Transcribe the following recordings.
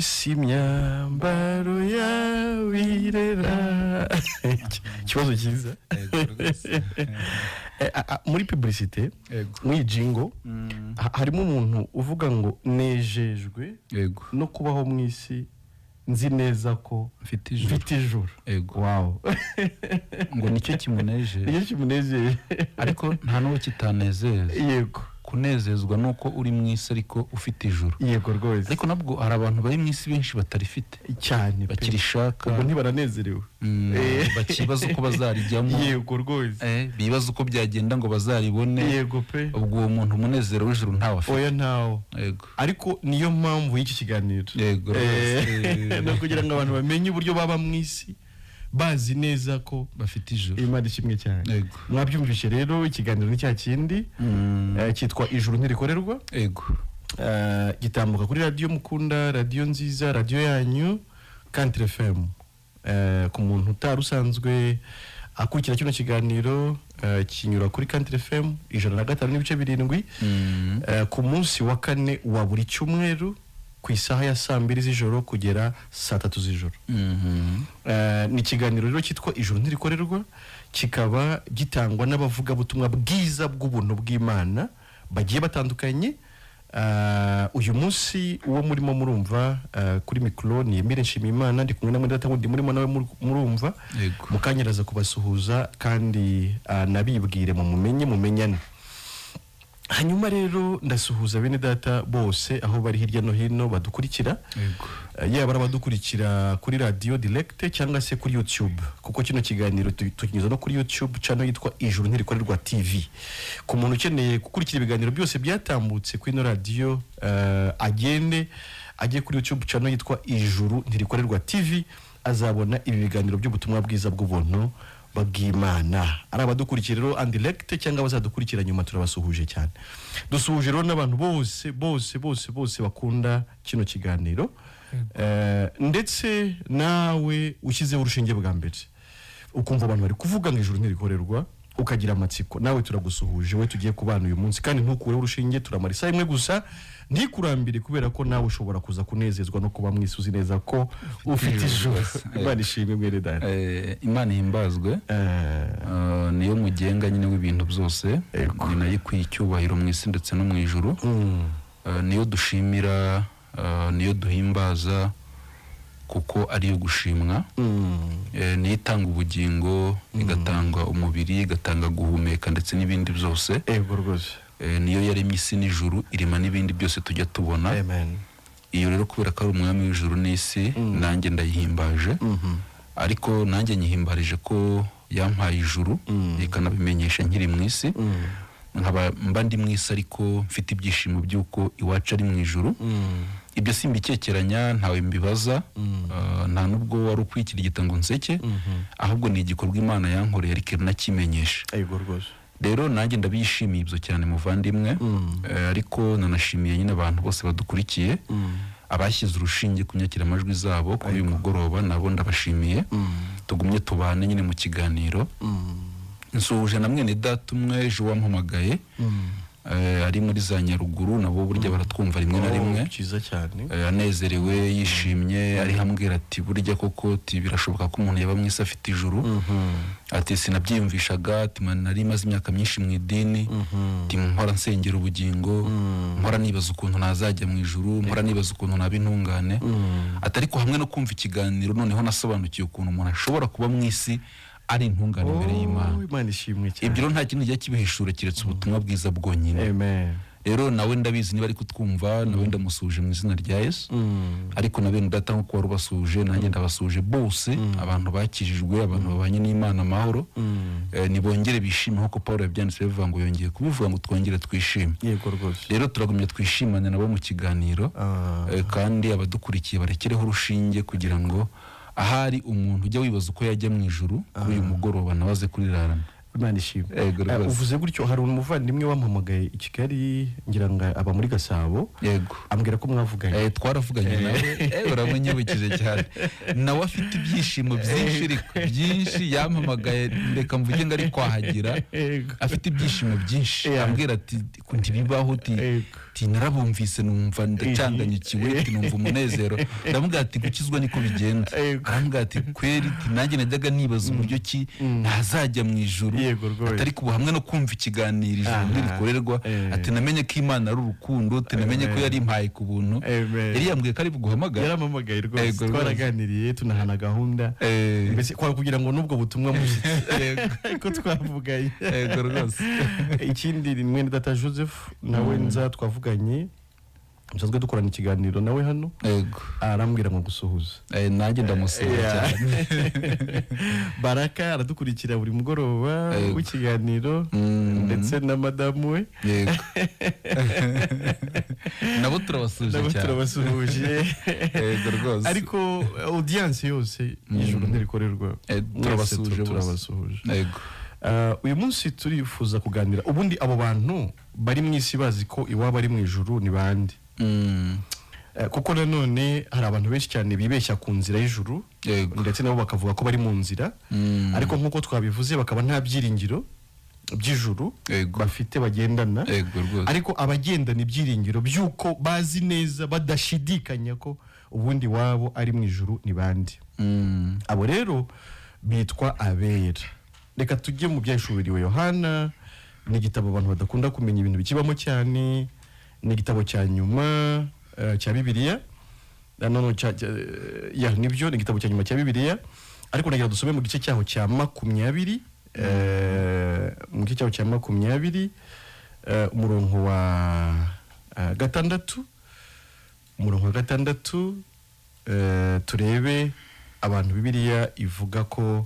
ufise imyambaro yawe irera. Ikibazo cyiza. Muri publicité muri jingo harimo umuntu uvuga ngo nejejwe no kubaho mwisi nzi neza ko mfite ijuru. Wow. Ngo nicyo kimunejeje. Ariko nta n'uwo kitanezeza. Yego. Kunezezwa nuko uri mwisi ariko ufite ijuru. Yego rwose. Ariko nabwo hari abantu bari mwisi benshi batarifite cyane, bakirishaka, ubwo ntibaranezerewe. Bakibaza uko bazarijyamo. Yego rwose. Bibaza uko byagenda ngo bazaribone. Yego pe. Ubwo uwo muntu umunezero w'ijuru ntawe afite. Oya ntawo. Yego. Ariko niyo mpamvu y'iki kiganiro. Yego rwose. No kugira ngo abantu bamenye uburyo baba mwisi bazi neza ko bafite ijuru. Imana ishimwe cyane. Yego. Mwabyumvise rero ikiganiro ni cya kindi cyitwa ijuru ntirikorerwa. Yego. Gitambuka kuri radio mukunda, radio nziza, radio yanyu Country FM. Ku muntu utarusanzwe akurikira kino kiganiro kinyura kuri Country FM 105.7 ku munsi wa kane wa buri cyumweru ku isaha ya 2 z'ijoro kugera 3 z'ijoro. Ni ikiganiro rero cyitwa ijuru ntirikorerwa, kikaba gitangwa n'abavuga butumwa bwiza bw'ubuntu bw'Imana bagiye batandukanye. Uyu munsi uwo murimo murumva kuri mikro ni Emile Nshimiyimana, ndi kumwe na Data wundi murimo nawe murumva. Mukanyeraza kubasuhuza kandi nabibwire mu mumenyane. Hanyuma rero ndasuhuza bene data bose aho bari hirya no hino badukurikira. Yaba abadukurikira kuri radio direct cyangwa se kuri YouTube, kuko kino kiganiro tukinyuza no kuri YouTube channel yitwa Ijuru Ntirikorerwa TV. Ku muntu ukeneye gukurikira ibiganiro byose byatambutse kuri no radio agiye kuri YouTube channel yitwa Ijuru Ntirikorerwa TV, azabona ibi biganiro by'ubutumwa bwiza bw'ubuntu bw'Imana. Ari abadukurikira rero and direct cyangwa abazadukurikira nyuma turabasuhuje cyane. Dusuhuje rero n'abantu bose bakunda kino kiganiro. Ndetse nawe ushyizeho urushinge bwa mbere ukumva abantu bari kuvuga ngo ijuru ntirikorerwa ukagira amatsiko, nawe turagusuhuje. We tugiye kubana uyu munsi kandi ntukureho urushinge, turamarisa imwe gusa ntikurambire, kubera ko nawe ushobora kuza kunezezwa no kuba mwisuzi neza ko ufite ijuru. Imana ishimwe mwere data. Imana himbazwe. Niyo mugenga nyine w'ibintu byose, ni nayo kwicyubahiro mu isi ndetse no mu ijuru. Niyo dushimira, niyo duhimbaza kuko ariyo gushimwa. Niyo itanga ubugingo, igatanga umubiri, igatanga guhumeka ndetse n'ibindi byose. Ego rwose. Niyo yaremye isi n'ijuru, irema n'ibindi byose tujya tubona. Amen. Iyo rero kubera ko ari umwami w'ijuru n'isi, nanjye ndayihimbaje. Ariko nanjye nyihimbarije ko yampaye ijuru, ikanabimenyesha nkiri mu isi. Nkaba mba ndi mu isi ariko mfite ibyishimo by'uko iwacu ari mu ijuru. Ibyo simbikekeranya, ntawe mbibaza, nta nubwo wari ukwikirigita ngo nseke, ahubwo ni igikorwa Imana yankoreye ariko nakimenyesha. Ego rwose. Rero nanjye ndabishimiye ibyo cyane muvandimwe. Ariko nanashimiye nyine abantu bose badukurikiye, abashyize urushinge kunyakira amajwi zabo kuri uyu mugoroba, nabo ndabashimiye. Tugumye tubane nyine mu kiganiro. Nsuhuje na mwene data umwe ejo wampamagaye, ari muri za Nyaruguru, nabo burya baratwumva rimwe na rimwe. Cyiza cyane. Anezerewe, yishimye, ari hambwira ati burya koko birashoboka ko umuntu yaba mwisi afite ijuru. Ati sinabyiyumvishaga, ati nari maze imyaka myinshi mu idini, ati mpora nsengera ubugingo, mpora nibaza ukuntu nazajya mu ijuru, mpora nibaza ukuntu naba intungane. Ati ariko hamwe no kumva ikiganiro noneho nasobanukiye ukuntu umuntu ashobora kuba mwisi ari intungane imbere y'Imana. Imana ishimwe cyane. Ibyo nta kintu kijya kibihishura kiretse ubutumwa bwiza bwonyine. Amen. Rero nawe ndabizi niba ari kutwumva, nawe ndamusuje mu izina rya Yesu. Ariko nabe ndata nko wari ubasuje, nanjye ndabasuje bose, abantu bakijijwe, abantu babanye n'Imana amahoro. Nibongere bishime nko Paul yabyanditse bivuga ngo yongeye kubivuga ngo twongere twishime. Yego rwose. Rero turagumye twishimane nabo mu kiganiro, kandi abadukurikiye barekereho urushinge kugira ngo ahari umuntu ujya wibaza uko yajya mu ijuru kuri uyu mugoroba nabaze kuri rarana. Imana ishimwe. Uvuze gutyo, hari umuvandimwe wampamagaye i Kigali, ngira ngo aba muri Gasabo. Yego. Ambwira ko mwavuganye. Twaravuganye nawe. Uramunyibukije cyane. Nawe afite ibyishimo byinshi, yampamagaye reka mvuge ngo ari kwahagira. Afite ibyishimo byinshi. Ambwira ati ntibibaho, ati narabumvise numva ndacanganyikiwe ati numva umunezero ndamubwira ati gukizwa niko bigenda arambwira ati kweri ati nanjye najyaga nibaza uburyo ki ntazajya mu ijuru atari kuba hamwe no kumva ikiganiro ijuru ntirikorerwa ati namenye ko Imana ari urukundo ati namenye ko yari impaye ku buntu yari yambwiye ko ari buguhamagara yaramamagaye rwose twaraganiriye tunahana gahunda mbese kwa kugira ngo nubwo butumwa mushitse ko twavuganye rwose ikindi ni mwene data Joseph nawe nza twavuganye Muzazwe dukorana ikiganiro nawe hano arambwira ngo gusuhuza nanjye ndamusuhuza cyane Baraka aradukurikira buri mugoroba w'ikiganiro ndetse na madamu we nabo turabasuhuje rwose ariko audience yose y'ijuru ntirikorerwa turabasuhuje uyu munsi turifuza kuganira ubundi abo bantu bari mu isi bazi ko iwabo ari mu ijuru ni bande kuko nanone hari abantu benshi cyane bibeshya ku nzira y'ijuru ndetse nabo bakavuga ko bari mu nzira ariko nk'uko twabivuze bakaba nta byiringiro by'ijuru bafite bagendana ariko abagendana ibyiringiro by'uko bazi neza badashidikanya ko ubundi wabo ari mu ijuru ni bande abo rero bitwa abera. Reka tujye mu byashubiriwe Yohana, ni igitabo abantu badakunda kumenya ibintu bikibamo cyane, ni igitabo cya nyuma cya Bibiliya. Nano ya nibyo ni igitabo cya nyuma cya Bibiliya, ariko nagira dusome mu gice cyaho cya 20 mu gice cyaho cya 20 umurongo wa gatandatu, umurongo wa gatandatu turebe abantu Bibiliya ivuga ko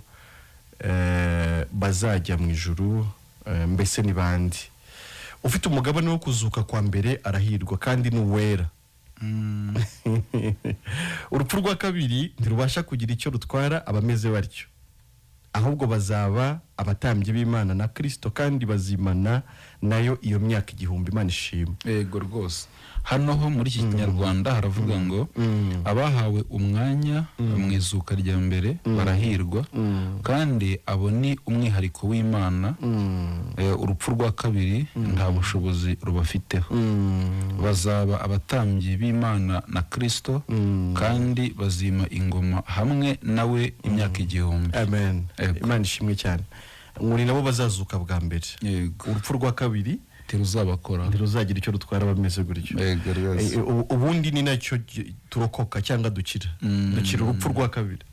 bazajya mu ijuru mbese ni bandi. Ufite umugabane wo kuzuka kwa mbere arahirwa kandi n'uwera. Urupfu rwa kabiri ntirubasha kugira icyo rutwara abameze batyo, ahubwo bazaba abatambyi b'Imana na Kristo kandi bazimana nayo iyo myaka 1000. Imana ishimwe. Yego rwose. Hano ho muri iki Kinyarwanda haravuga ngo abahawe umwanya mu izuka rya mbere barahirwa kandi abo ni umwihariko w'Imana. Urupfu rwa kabiri nta bushobozi rubafiteho. Bazaba abatambyi b'Imana na Kristo kandi bazima ingoma hamwe nawe imyaka 1000. Amen. Imana ishimwe cyane. Muri nabo bazazuka bwa mbere. Urupfu rwa kabiri tiruzabakora ntiruzagira icyo rutwara bameze gutyo. Ubundi ni nacyo turokoka cyangwa dukira urupfu rwa kabiri.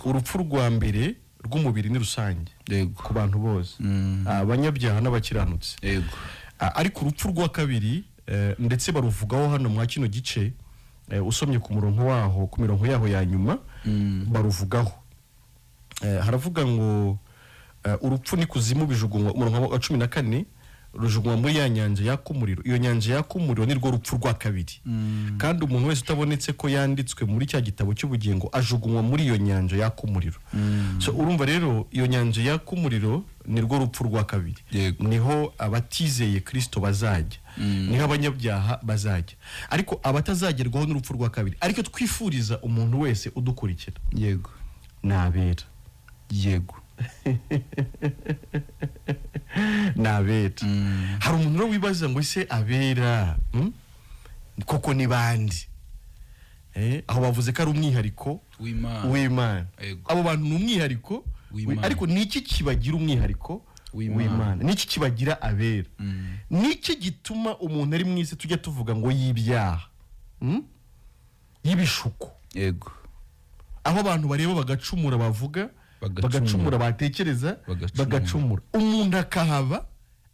Urupfu rwa mbere rw'umubiri ni rusange ku bantu bose, abanyabyaha n'abakiranutse. Ariko urupfu rwa kabiri ndetse baruvugaho hano mwa kino gice, usomye ku murongo waho, ku mirongo yaho ya nyuma baruvugaho. Haravuga ngo urupfu ni kuzimu bijugunywa, umurongo wa 14 rujugunywa muri ya nyanja yaka umuriro. Iyo nyanja yaka umuriro ni rwo rupfu rwa kabiri. Kandi umuntu wese utabonetse ko yanditswe muri cya gitabo cy'ubugingo ajugunywa muri iyo nyanja yaka umuriro. So urumva rero iyo nyanja yaka umuriro ni rwo rupfu rwa kabiri. Niho abatizeye Kristo bazajya, niho abanyabyaha bazajya. Ariko abatazagerwaho n'urupfu rwa kabiri, ariko twifuriza umuntu wese udukurikira, yego, nabera. Yego. Nabera. Hari umuntu wibaza ngo ise abera koko ni bandi? Aho bavuze ko ari umwihariko w'Imana. Abo bantu ni umwihariko, ariko niki kibagira umwihariko w'Imana? Niki kibagira abera? Niki gituma umuntu ari mu isi tujya tuvuga ngo y'ibyaha, y'ibishuko? Yego. Aho abantu bareba bagacumura, bavuga bagacumura, batekereza bagacumura, umuntu akahaba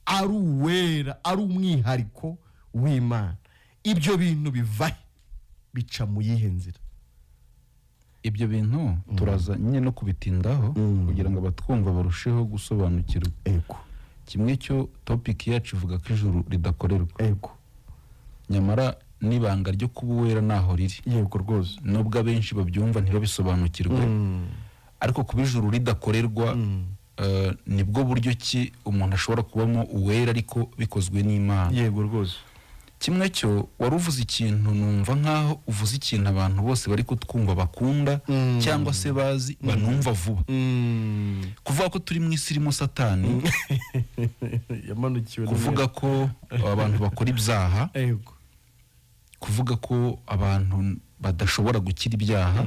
ari uwera, ari umwihariko w'Imana. Ibyo bintu biva bica mu yihe nzira? Ibyo bintu turaza nyine no kubitindaho kugira ngo abatwumva barusheho gusobanukirwa. Kimwe cyo topic yacu ivuga ko ijuru ridakorerwa. Nyamara nibanga ryo kuba uwera naho riri. Yego rwose. Nubwo abenshi babyumva ntibabisobanukirwe. Ariko kuba ijuru ridakorerwa nibwo buryo ki umuntu ashobora kubamo uwera ariko bikozwe n'Imana. Yego rwose. Kimwe cyo waruvuze ikintu numva nkaho uvuze ikintu abantu bose bari kutwumva bakunda cyangwa se bazi banumva vuba. Kuvuga ko turi mu isi irimo Satani, yamanukiwe, kuvuga ko abantu bakora ibyaha, kuvuga ko abantu badashobora gukira ibyaha,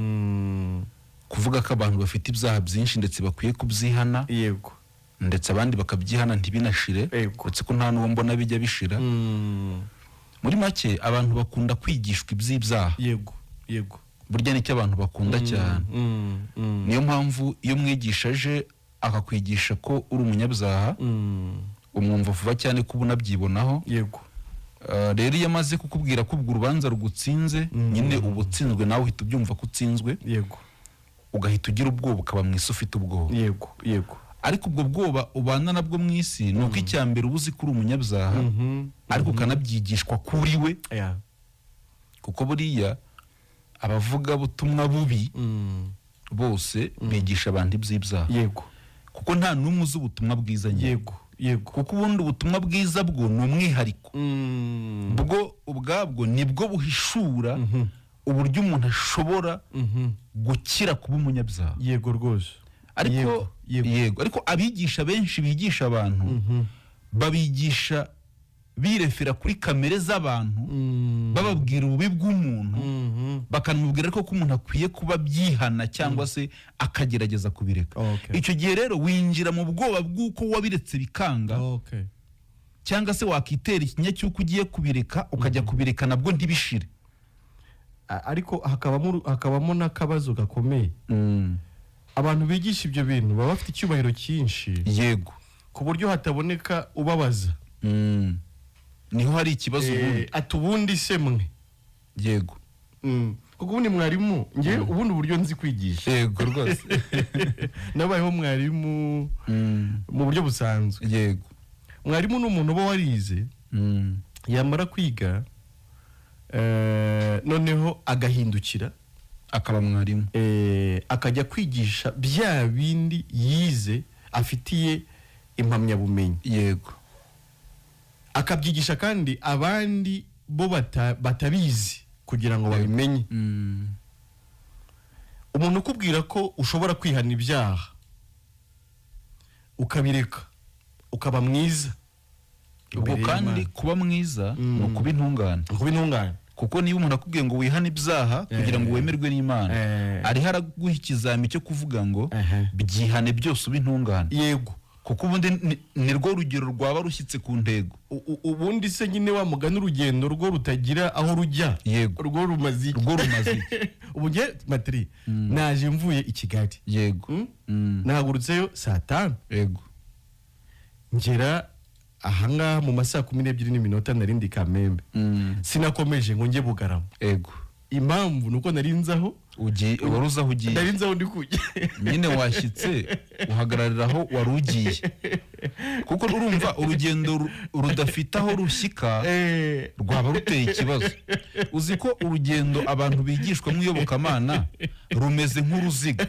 kuvuga ko abantu bafite ibyaha byinshi ndetse bakwiye kubyihana, yego, ndetse abandi bakabyihana ntibinashire, uretse ko nta n'uwo mbona bijya bishira. Muri make abantu bakunda kwigishwa iby'ibyaha, yego yego, burya nicyo abantu bakunda cyane. Niyo mpamvu iyo umwigisha aje akakwigisha ko uri umunyabyaha, umwumva vuba cyane ko unabyibonaho. Yego. Rero iyo amaze kukubwira ko ubwo urubanza rugutsinze, nyine uba utsinzwe, nawe uhita ubyumva ko utsinzwe. Yego. Ugahita ugira ubwoba, ukaba mu isi ufite ubwoba. Yego yego. Ariko ubwo bwoba ubana nabwo mu isi ni uko icya mbere uba uzi ko uri umunyabyaha, ariko ukanabyigishwa kuri we. Kuko buriya abavugabutumwa bubi bose bigisha abantu iby'ibyaha. Yego. Kuko nta n'umwe uzi ubutumwa bwiza. Yego yego. Kuko ubundi ubutumwa bwiza bwo ni umwihariko, bwo ubwabwo nibwo buhishura uburyo umuntu ashobora gukira kuba umunyabyaha. Yego rwose. Ariko yego, ariko abigisha benshi bigisha abantu babigisha birefera kuri kamere z'abantu, bababwira ububi bw'umuntu, bakanamubwira ko umuntu akwiye kuba byihana cyangwa se akagerageza kubireka. Icyo gihe rero winjira mu bwoba bw'uko wabiretse bikanga, cyangwa se wakitera ikinya cy'uko ugiye kubireka, ukajya kubireka nabwo ntibishire. Ariko hakabamo n'akabazo gakomeye. Abantu bigisha ibyo bintu baba bafite icyubahiro cyinshi, yego, ku buryo hataboneka ubabaza. Niho hari ikibazo ubundi. Ubundi se mwe, yego, kuko ubundi mwarimu, nge ubundi uburyo nzi kwigisha, yego rwose, nabayeho mwarimu mu buryo busanzwe. Yego. Mwarimu ni umuntu uba warize, yamara kwiga noneho agahindukira akaba mwarimu, akajya kwigisha bya bindi yize afitiye impamyabumenyi. Yego. Akabyigisha kandi abandi bo batabizi kugira ngo babimenye. Umuntu ukubwira ko ushobora kwihana ibyaha ukabireka ukaba mwiza, ubwo kandi kuba mwiza ni ukuba intungane. Kuba intungane. Kuko niba umuntu akubwiye ngo wihane ibyaha kugira ngo wemerwe n'Imana, ariho araguha ikizami cyo kuvuga ngo byihane byose ube intungane. Yego. Kuko ubundi ni rwo rugero rwaba rushyitse ku ntego. Ubundi se nyine wa mugani urugendo rwo rutagira aho rujya. Yego. Rwo rumaze ubu nge Matri naje mvuye i Kigali. Yego. Nahagurutseyo saa 5. Yego. Ngera ahangaha mu masaa 12:02 narindi Kamembe. Sinakomeje ngo nge Bugarama. Yego. Impamvu nuko narinzaho waruzaho ugiye. Narinzaho ndi kujya. Nyine washyitse uhagarariraho warugiye. Kuko urumva urugendo rudafite aho rushyika rwaba ruteye ikibazo. Uzi ko urugendo abantu bigishwa mu iyobokamana rumeze nk'uruziga.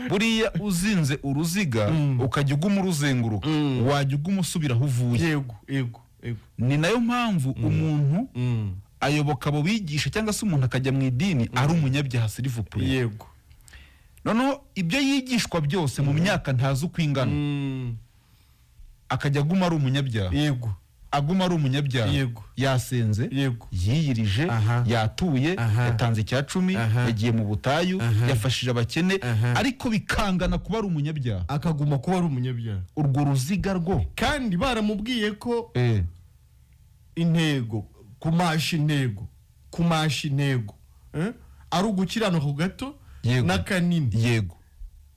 Buriya uzinze uruziga ukajya uguma uruzenguruka, wajya uguma usubira aho uvuye. Yego yego. Ni nayo mpamvu umuntu ayoboka abo bigisha cyangwa se umuntu akajya mu idini ari umunyabyaha sirivupure. Yego. Noneho ibyo yigishwa byose mu myaka ntazi uko ingana, akajya aguma ari umunyabyaha. Yego. Aguma ari umunyabyaha. Yego. Yasenze, yego, yiyirije, yatuye, yatanze icya 10, yagiye mu butayu, yafashije abakene, ariko bikangana kuba ari umunyabyaha, akaguma kuba ari umunyabyaha. Urwo ruziga rwo kandi baramubwiye ko intego kumasha intego ari ugukiranuka ku gato n'akanini. Yego.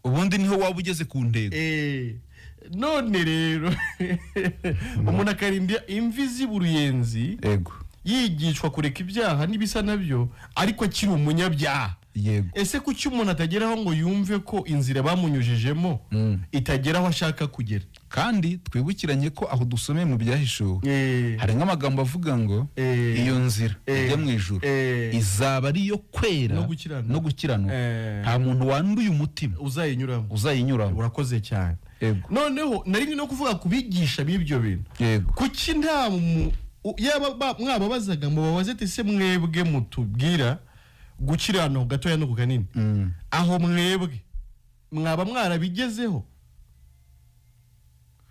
Ubundi niho waba ugeze ku ntego. None rero umuntu akarinda imvi z'uruyenzi. Yego. Yigishwa kureka ibyaha n'ibisa nabyo, ariko akiri umunyabyaha. Yego. Ese kuki umuntu atageraho ngo yumve ko inzira bamunyujijemo itageraho ashaka kugera? Kandi twibukiranye ko aho dusomeye mu byahishuwe hari nk'amagambo avuga ngo iyo nzira ijya mu ijuru izaba ari yo kwera no gukiranuka, nta muntu wanduye umutima uzayinyuramo. Urakoze cyane. Noneho nari no kuvuga kubigisha b'ibyo bintu. Kuki nta mwababazaga ngo babaze ati se mwebwe mutubwira gukiranuka gatoya no kuganini, aho mwebwe mwaba mwarabigezeho?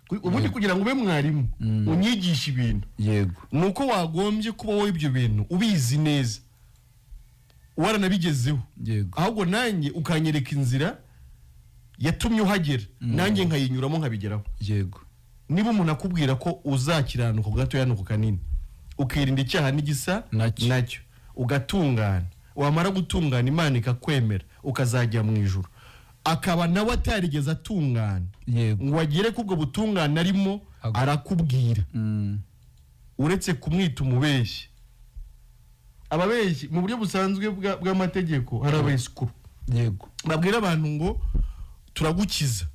ubundi kugira ngo ube mwarimu unyigisha ibintu yego nuko wagombye kuba wowe ibyo bintu ubizi neza waranabigezeho yego ahubwo nanjye ukanyereka inzira yatumye uhagera nanjye nkayinyuramo nkabigeraho yego niba umuntu akubwira ko uzakiranuka gatoya nuko kanini ukirinda icyaha n'igisa nacyo ugatungana wamara gutungana Imana ikakwemera ukazajya mu ijuru akaba nawe atarigeze atungana ngo agere kubwo butungana arimo arakubwira uretse kumwita umubeshyi ababeshyi mu buryo busanzwe bw'amategeko hari abesikuru yego babwira abantu ngo turagukiza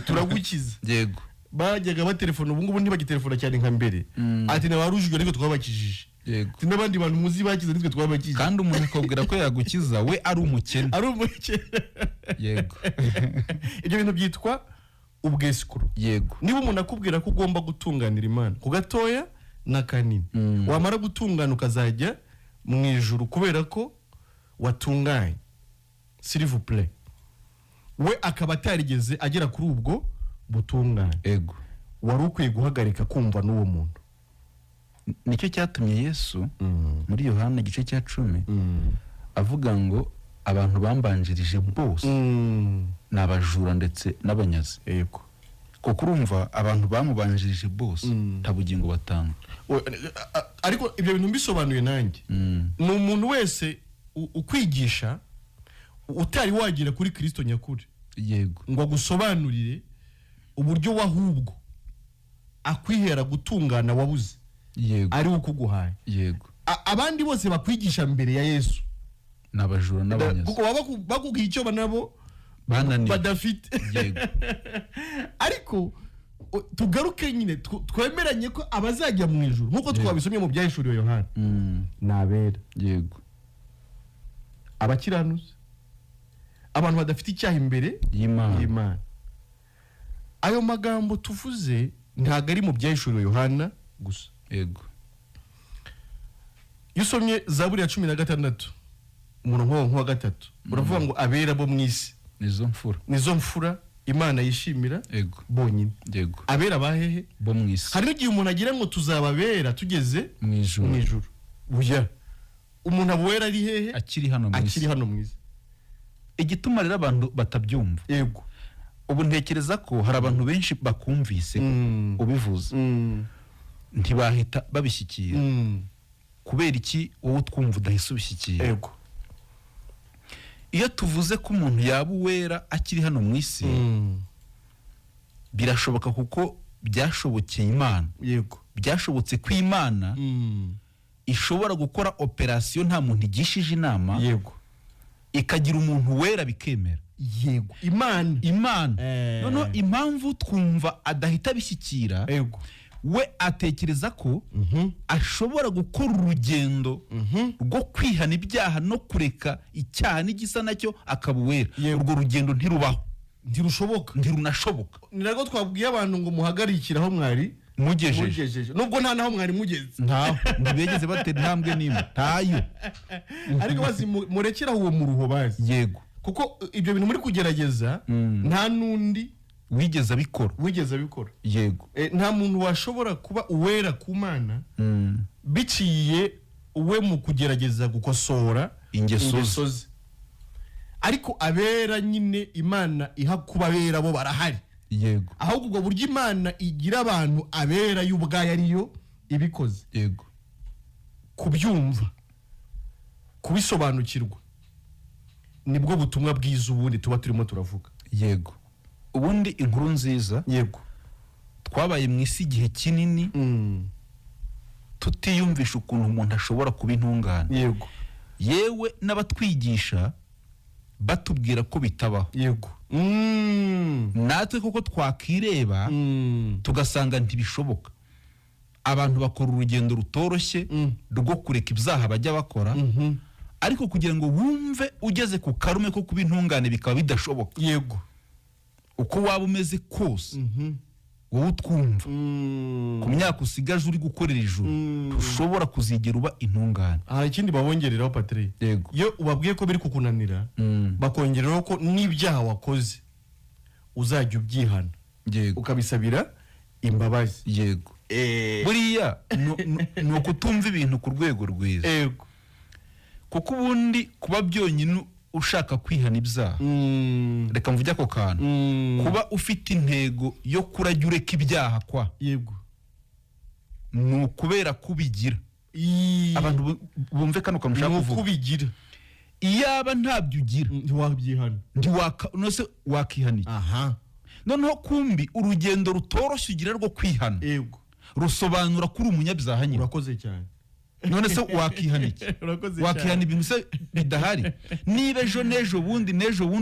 turagukiza yego bajyaga batelefona ubu ngubu ntibagitelefona cyane nka mbere ati nabarujwe ariko twabakijije yego n'abandi bantu muzi bakiza nitwe twabakijije kandi umuntu akabwira ko yagukiza we ari umukene yego ibyo bintu byitwa ubwesikuru yego niba umuntu akubwira ko ugomba gutunganira Imana ku gatoya na kanini wamara gutungana ukazajya mu ijuru kubera ko watunganye s'il vous plaît we akaba atarigeze agera kuri ubwo butungane ego wari ukwiye guhagarika kumva n'uwo muntu nicyo cyatumye Yesu muri Yohana igice cya 10 avuga ngo abantu bambanjirije bose n'abajura ndetse n'abanyazi yego kuko urumva abantu bamubanjirije bose tabugingo batanga ariko ibyo bintu mbisobanuye nanjye ni umuntu wese ukwigisha utari wagira kuri Kristo nyakuri yego ngo agusobanurire uburyo wahubwo akwihera gutungana wabuze yego ari ukuguhaye yego abandi bose bakwigisha mbere ya Yesu n'abajura n'abanyazi kuko bakubwiye icyo banabo bananiwe badafite yego ariko tugaruke nyine twemeranye ko abazajya mu ijuru nkuko twabisomye mu byahishuriwe Yohana nabera yego abakiranuzi abantu badafite icyaha imbere y'Imana ayo magambo tuvuze ntago ari mu byahishuriwe Yohana gusa yego yusomye Zaburi ya 16 umurongo wa 3 uravuga ngo abera bo mwisi nizo mfura Imana yishimira yego bonyine yego abera bahehe bo mwisi hari igihe umuntu agira ngo tuzababera tugeze mu ijuru buya umuntu abwera ari hehe akiri hano mwisi igituma rero abantu batabyumva yego ubu ntekereza ko hari abantu benshi bakumvise ubivuze ntibahita babishyikira kubera iki wowe twumva udahise ubishyikira yego iyo tuvuze ko umuntu yaba uwera akiri hano mu isi birashoboka kuko byashobokeye Imana yego byashobotse ko Imana ishobora gukora operasiyo nta muntu igishije inama yego ikagira umuntu wera bikemera yego Imana noneho impamvu twumva adahita bishyikira yego we atekereza ko ashobora gukora urugendo rwo kwihana ibyaha no kureka icyaha n'igisa nacyo akaba uwera urwo rugendo ntirubaho ntirunashoboka ni nabwo twabwiye abantu ngo muhagarikire aho mwari mugejeje nubwo nta naho mwari mugeze ntaho ntibegeze batera intambwe n'imwe ntayo ariko bazi murekera uwo muruho bazi yego kuko ibyo bintu muri kugerageza nta nundi wigeze abikora yego nta muntu washobora kuba uwera ku Mana biciye uwe mu kugerageza gukosora ingeso ze ariko abera nyine Imana iha kuba abera bo barahari yego ahubwo ubwo buryo Imana igira abantu abera y'ubwayo ariyo ibikoze yego kubyumva kubisobanukirwa nibwo butumwa bwiza ubundi tuba turimo turavuga yego ubundi inkuru nziza yego twabaye mu isi igihe kinini tutiyumvisha ukuntu umuntu ashobora kuba intungane yego yewe n'abatwigisha batubwira ko bitabaho yego natwe koko twakireba tugasanga ntibishoboka abantu bakora urugendo rutoroshye rwo kureka ibyaha bajya bakora ariko kugira ngo wumve ugeze ku karume ko kuba intungane bikaba bidashoboka yego uko waba umeze kose wowe utwumva ku myaka usigaje uri gukorera ijuru ushobora kuzigera uba intungane hari ikindi babongereraho Patrick yego iyo ubabwiye ko biri kukunanira bakongeraho ko n'ibyaha wakoze uzajya ubyihana Yego. ukabisabira imbabazi. Yego. Buriya no kutumva ibintu ku rwego rwiza. Yego. Kuko ubundi kuba byonyine ushaka kwihana ibyaha, reka mvuge ako kantu, kuba ufite intego yo kurajya ureka ibyaha kwa, yego, ni ukubera kubigira. Abantu bumve kano kantu ushaka kuvuga, kubigira. Iyaba ntabyo ugira ntiwabyihana, nose wakihana iki? Noneho kumbi urugendo rutoroshye ugira rwo kwihana, yego, rusobanura kuri umunyabyaha nyine. Urakoze cyane. None se wakihana iki? Wakihana ibintu se bidahari? Niba ejo n'ejo bundi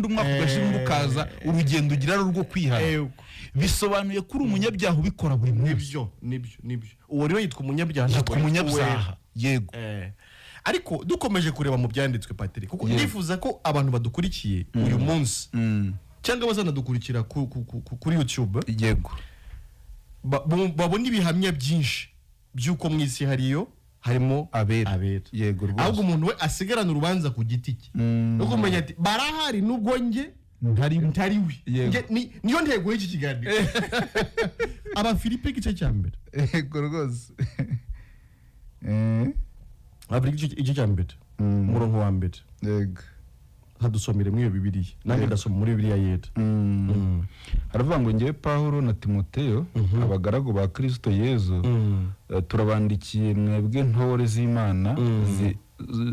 umwaka ugashira ukaza, urugendo ugira rwo kwihana, bisobanuye kuri umunyabyaha ubikora buri munsi. Nibyo uwo rero yitwa umunyabyaha, yitwa umunyabyaha. Yego. Ariko dukomeje kureba mu byanditswe Patrick, kuko ndifuza ko abantu badukurikiye uyu munsi cyangwa bazanadukurikira kuri YouTube, yego, babona ibihamya byinshi by'uko mu isi harimo abera. Yego rwose. Ahubwo umuntu we asigarana urubanza ku giti cye, no kumenya ati barahari nubwo nge ntari we. Niyo ntego y'iki kiganiro. Abafilipi igice cya mbere. Yego rwose. Abafilipi igice cya mbere, umurongo wa mbere. Yego. Hadusomere muri Bibiliya. Nange ndasoma muri Bibiliya yera. Haravuga ngo ngewe Pawulo na Timoteyo, abagaragu ba Kristo Yezu, turabandikiye mwebwe ntore z'Imana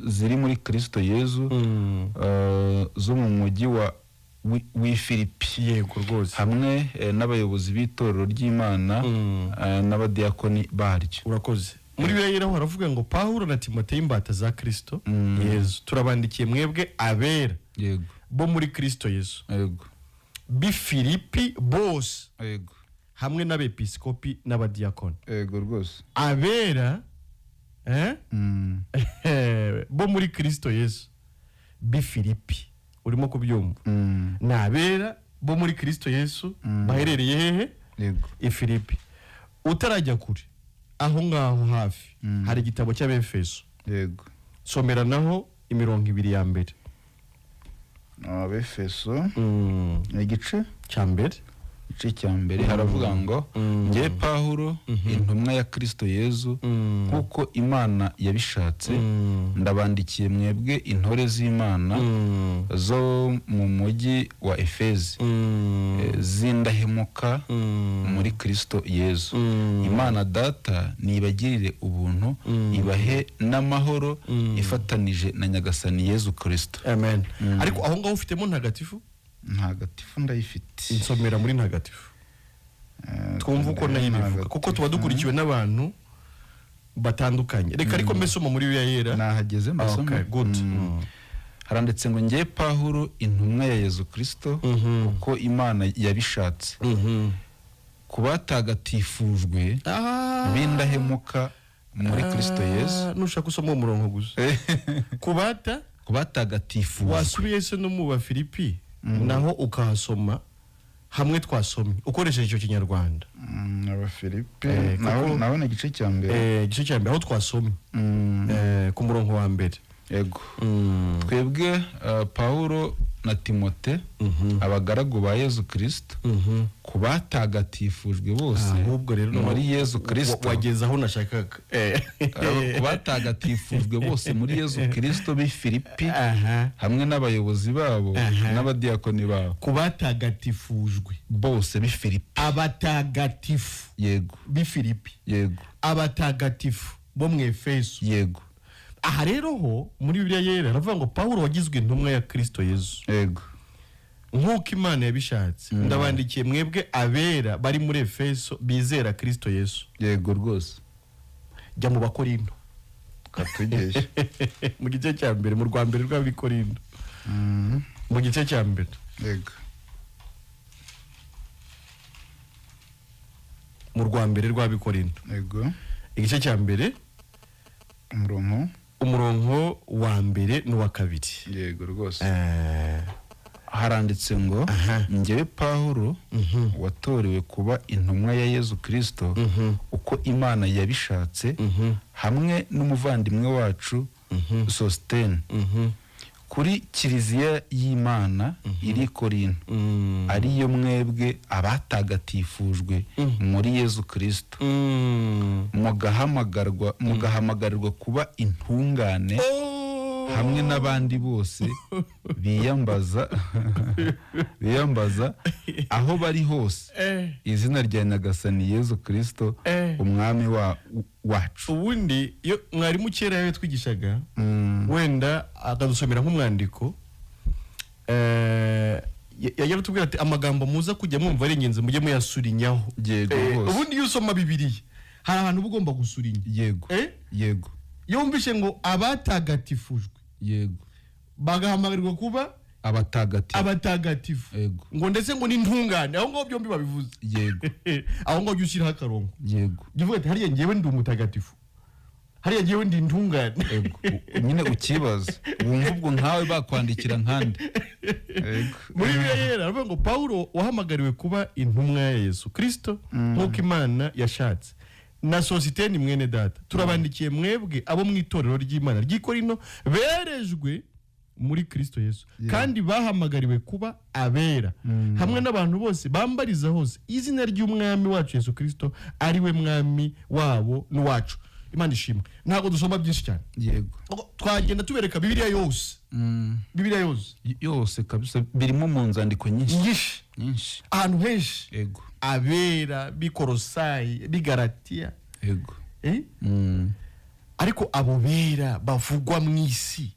ziri muri Kristo Yezu, zo mu mujyi w'i Filipi. Yego rwose. Hamwe n'abayobozi b'itorero ry'Imana n'abadiyakoni baryo. Urakoze. Muri Bibiliya yera haravuga ngo Pawulo na Timoteyo imbata za Kristo Yezu, turabandikiye mwebwe abera, yego, bo muri Kristo Yezu, yego, b'i Filipi bose, yego, hamwe n'abepiskopi n'abadiyakoni. Yego rwose. Abera bo muri Kristo Yezu, b'i Filipi. Urimo kubyumva? Ni abera bo muri Kristo Yesu baherereye hehe? Yego. I Filipi. Utarajya kure, aho ngaho hafi hari igitabo cy'Abefeso. Yego. Somera naho imirongo 2 ya mbere. Abefeso igice cya mbere. Igice cya mbere haravuga ngo ngewe Pawulo, intumwa ya Kristo Yezu, kuko Imana yabishatse, ndabandikiye mwebwe intore z'Imana zo mu mujyi wa Efezi, zindahemuka muri Kristo Yezu. Imana Data nibagirire ubuntu, ibahe n'amahoro, ifatanije na Nyagasani Yezu Kristo. Amen. Ariko aho ngaho ufitemo ntagatifu? Ntagatifu ndayifite. Insomera muri ntagatifu. Twumva uko nayibivuga, kuko tuba dukurikiwe n'abantu batandukanye. Reka ariko mesoma muri Bibiliya yera. Nahageze mbasoma. Okay, good. Haranditse ngo ngewe Pawulo, intumwa ya Yezu Kristo, uko Imana yabishatse, kubatagatifujwe bindahemuka muri Kristo Yezu. Nushaka usoma umurongo gusa. Kubatagatifujwe. Wasubiye se no mu Bafilipi naho ukahasoma hamwe twasomye ukoresheje icyo Kinyarwanda. Abafilipi naho ni igice cya mbere. Igice cya mbere aho twasomye ku murongo wa mbere. Yego. Twebwe Pawulo na Timote, abagaragu ba Yezu Kristo, kubatagatifujwe bose ahubwo rero muri Yezu Kristo. Wageza aho nashakaga. Kubatagatifujwe bose muri Yezu Kristo b'i Filipi, hamwe n'abayobozi babo n'abadiyakoni babo. Kubatagatifujwe bose b'i Filipi. Abatagatifu. Yego. B'i Filipi. Yego. Abatagatifu bo mu Efeso. Yego. Aha rero ho muri Bibiliya yera haravuga ngo Pawulo wagizwe intumwa ya Kristo Yezu. Yego. Nk'uko Imana yabishatse, ndabandikiye mwebwe abera bari muri Efeso bizera Kristo Yesu. Yego rwose. Jya mu Bakorinto. Katugeje. Mu gice cya mbere, mu rwa mbere rw'Abikorinto. Mu gice cya mbere. Yego. Mu rwa mbere rw'Abikorinto. Yego. Igice cya mbere, umurongo wa mbere n'uwa kabiri. Yego rwose. Haranditse ngo ngewe Pawulo, watorewe kuba intumwa ya Yezu Kristo, uko Imana yabishatse, hamwe n'umuvandimwe wacu Sositene, kuri kiliziya y'Imana iri Korinto ariyo mwebwe abatagatifujwe muri Yezu Kristo mugahamagarwa kuba intungane hamwe n'abandi bose biyambaza aho bari hose izina rya Nyagasani Yezu Kristo umwami wacu. Ubundi iyo mwarimu kera yatwigishaga wenda akadusomera nk'umwandiko yajya atubwira ati amagambo muza kujya mwumva ari ingenzi mujye muyasurinyaho. Ubundi iyo usoma Bibiliya hari ahantu uba ugomba gusurinya. Yego iyo wumvishe ngo abatagatifujwe bagahamagarwa kuba abatagatifu ngo ndetse ngo n'intungane, aho ngaho byombi babivuze. Aho ngaho ushyiraho akarongo. Uvuga ati hariya ngewe ndi umutagatifu, hariya ngewe ndi intungane. Nyine ukibaza wumva ubwo nkawe bakwandikira nkandi. Muri Bibiliya aravuga ngo Paulo wahamagariwe kuba intumwa ya Yesu Kristo nk'uko Imana yashatse, na Sositeni mwene data turabandikiye mwebwe abo mu itorero ry'Imana ry'i Korinto berejwe muri Kristo Yesu kandi bahamagariwe kuba abera hamwe n'abantu bose bambariza hose izina ry'umwami wacu Yesu Kristo ari we mwami wabo n'uwacu. Imana ishimwe. Ntabwo dusoma byinshi cyane. Twagenda tubereka Bibiliya yose. Bibiliya yose kabisa birimo mu nzandiko nyinshi ahantu henshi. Abera b'Ikolosayi b'Igalatiya. Ariko abo bera bavugwa mu isi.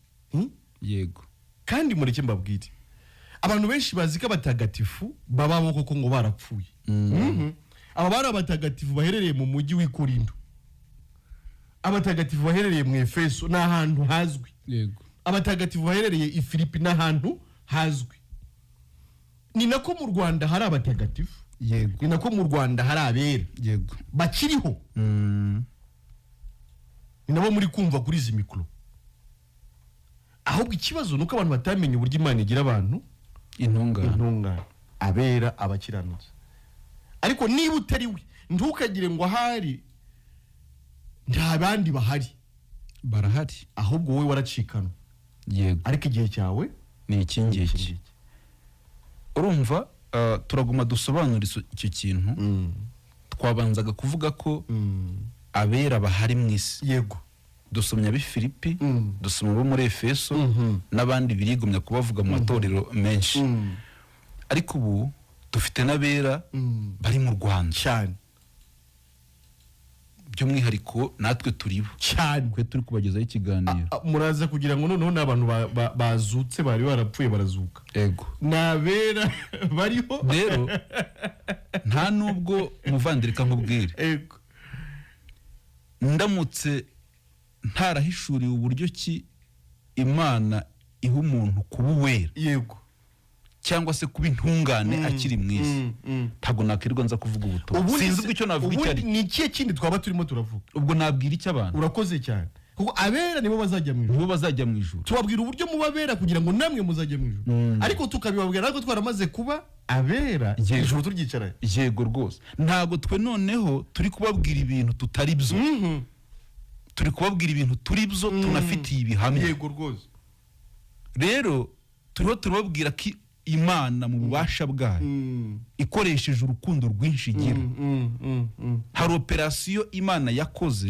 Kandi mureke mbabwire, abantu benshi bazi ko abatagatifu babaho koko ngo barapfuye. Aba bari abatagatifu baherereye mu mujyi w'i Korinto, abatagatifu baherereye mu Efeso n'ahantu hazwi, abatagatifu baherereye i Filipi n'ahantu hazwi. Ni nako mu Rwanda hari abatagatifu, ni nako mu Rwanda hari abera bakiriho, ni nabo muri kumva kuri izi mikoro. Ahubwo ikibazo nuko abantu batamenye uburyo Imana igira abantu intungane, abera, abakiranutsi. Ariko niba utari we ntukagire ngo ahari nta bandi barahari, ahubwo wowe waracikana. Ariko igihe cyawe ni iki ngiki. Urumva turaguma dusobanura icyo kintu. Twabanzaga kuvuga ko abera bahari mu isi. Dusomya bi Filipi, dusoma bo muri Efeso n'abandi birigomya kubavuga mu matorero menshi. Ariko ubu dufite n'abera bari mu Rwanda cyane, by'umwihariko natwe turibo cyane, kwe turi kubagezaho ikiganiro. Muraza kugira ngo noneho n'abantu bazutse bari barapfuye barazuka. Nabera bariho rero nta nubwo muvandirika nkubwire. Ndamutse ntarahishuriwe uburyo ki Imana iha umuntu kuba uwera cyangwa se kuba intungane akiri mu isi, ntabwo nakirwa nza kuvuga ubutumwa. Sinzi ubwo icyo navuga icyo ari. Ni ikihe kindi twaba turimo turavuga? Ubwo nabwira icyo abantu. Urakoze cyane. Kuko abera nibo bazajya mu ijuru. Tubabwira uburyo mubabera kugira ngo namwe muzajye mu ijuru. Ariko tukabibabwira ko twaramaze kuba abera ijuru turyicaranye. Yego rwose. Ntabwo twe noneho turi kubabwira ibintu tutari byo. Turi kubabwira ibintu turi byo tunafitiye ibihamya. Yego rwose. Rero turiho turababwira ko Imana mu bubasha bwayo ikoresheje urukundo rwinshi igira. Hari operasiyo Imana yakoze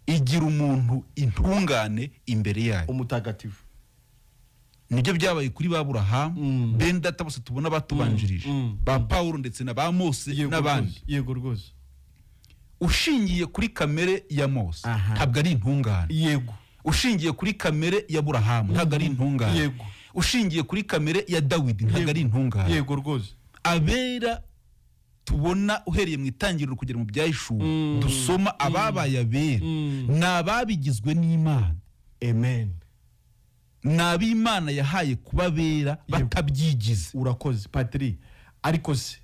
igira umuntu intungane imbere yayo, umutagatifu. Nibyo byabaye kuri Aburahamu, bene data bose tubona batubanjirije, ba Paulo ndetse na ba Mose n'abandi. Yego rwose. Ushingiye kuri kamere ya Mose ntabwo ari intungane. Ushingiye kuri kamere ya Aburahamu ntabwo ari intungane. Ushingiye kuri kamere ya Dawidi ntabwo ari intungane. Yego rwose. Abera tubona uhereye mu itangiriro kugera mu Byahishuwe dusoma ababaye abera n'ababigizwe n'Imana. Amen. N'ab'Imana yahaye kuba abera batabyigize. Urakoze Patri. Ariko se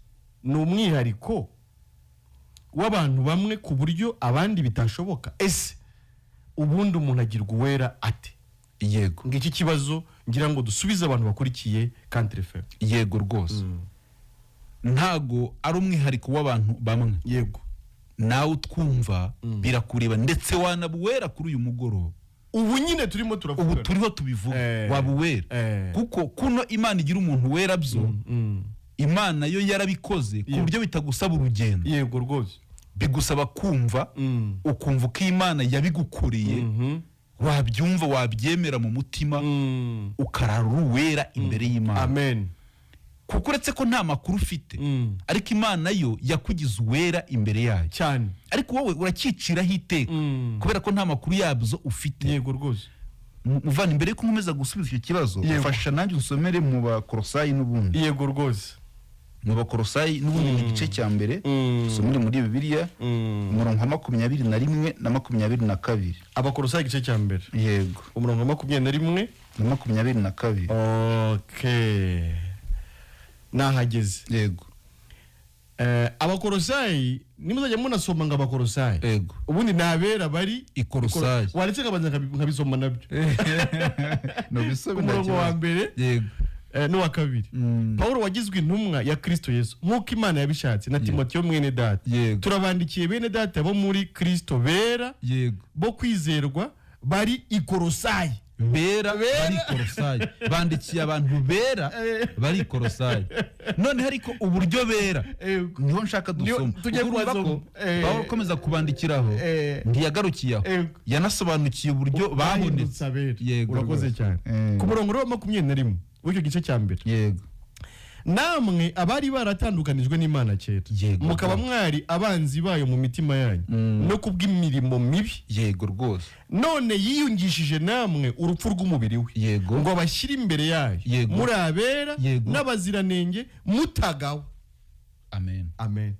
ni umwihariko w'abantu bamwe ku buryo abandi bitashoboka. Ese ubundi umuntu agirwa uwera ate? Ngiki kibazo ngira ngo dusubize abantu bakurikiye Country FM. Yego rwose. Ntago ari umwihariko w'abantu bamwe. Nawe utwumva birakureba ndetse wanabuwera kuri uyu mugoroba. ubu nyine turimo ubu turavuga turiho tubivuga waba uwera kuko kuno Imana igira umuntu wera byo Imana yo yarabikoze ku buryo bitagusaba urugendo. Yego rwose. Bigusaba kumva ukumva ko Imana yabigukoreye wabyumva wabyemera mu mutima ukarara uwera imbere y'Imana. Amen. Kuko uretse ko nta makuru ufite ariko Imana yo yakugize uwera imbere yayo cyane, ariko wowe urakiciraho iteka kubera ko nta makuru yabyo ufite. Yego rwose. Muvana imbere ko nkomeza gusubiza icyo kibazo ufasha nanjye usomere mu Bakolosayi n'ubundi. Yego rwose. Mu Bakolosayi n'ubundi mu gice cya mbere usomere muri Bibiliya umurongo wa 21 na 22. Abakolosayi igice cya mbere. Yego. Umurongo wa 21 na 22. Okay. Nahageze. Yego. Abakolosayi nimuzajya munasoma ngo Abakolosayi. Yego. Ubundi nabera bari Ikolosayi. Waretse kabanza nkabisoma nabyo. No bisobe umurongo wa mbere. Yego. N'uwa kabiri. Paulo wagizwe intumwa ya Kristo Yesu nk'uko Imana yabishatse na Timoteyo mwene data. Turabandikiye bene data bo muri Kristo bera. Yego. Bo kwizerwa bari Ikolosayi. Bera bari Ikolosayi. Bandikiye abantu bera bari Ikolosayi. None hariko uburyo bera niho nshaka dusoma. Tujye kwazoma. Paulo komeza kubandikiraho ntiyagarukiyeho yanasobanukiye uburyo babonetse. Yego. Urakoze cyane. Ku murongo wa 21 w'icyo gice cya mbere. Yego. Namwe abari baratandukanijwe n'Imana kera mukaba mwari abanzi bayo mu mitima yanyu no kubw'imirimo mibi. Yego rwose. None yiyungishije namwe urupfu rw'umubiri we. Yego. Ngo abashyire imbere yayo muri abera n'abaziranenge mutagawe. Amen. Amen.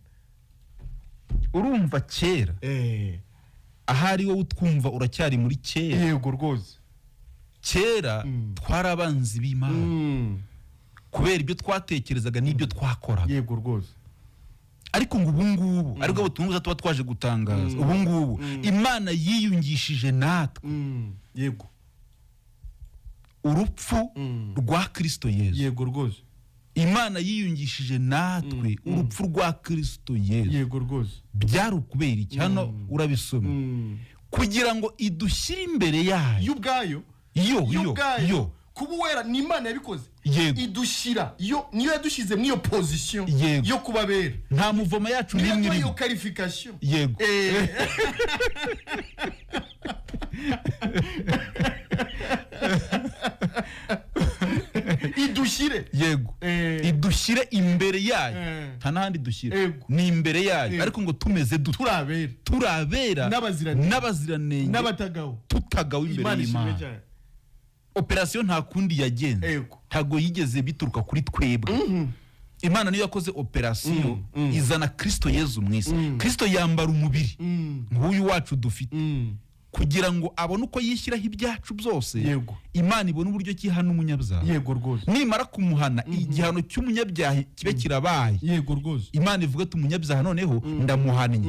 Urumva kera ahari wowe utwumva uracyari muri kera. Yego rwose. Kera twarabanzi b'Imana kubera ibyo twatekerezaga n'ibyo twakora. Yego rwose. Ariko ngo ubungubu ariko butumwa tuba twaje gutangaza ubungubu Imana yiyungishije natwe. Yego. Urupfu rwa Kristo Yesu. Yego rwose. Imana yiyungishije natwe urupfu rwa Kristo Yesu. Yego rwose. Byari ukubera iki? Hano urabisoma kugira ngo idushyire imbere yayo y'ubwayo. Yo kubuwera ni Imana yabikoze. Idushyira niyo yadushize mu iyo position yo kubabera. Nta muvoma yacu n'imwe irimo iyo qualification. Yego. Idushyire. Yego. Idushyire imbere yayo. Nta n'ahandi dushyire. Ni imbere yayo. Ariko ngo tumeze turabera n'abaziranenge n'abatagaho. Tutagaho imbere y'Imana. Operation nta kundi yagenze. Ntago yigeze bituruka kuri twebwe. Imana niyo yakoze operation izana Kristo Yesu mwisi. Kristo yambara umubiri nk'uyu wacu dufite kugira ngo abone uko yishyiraho ibyacu byose. Imana ibone uburyo kihana umunyabyaha. Yego rwose. Nimara kumuhana igihano cy'umunyabyaha kibe kirabaye. Yego rwose. Imana ivuga ati umunyabyaha noneho ndamuhannye.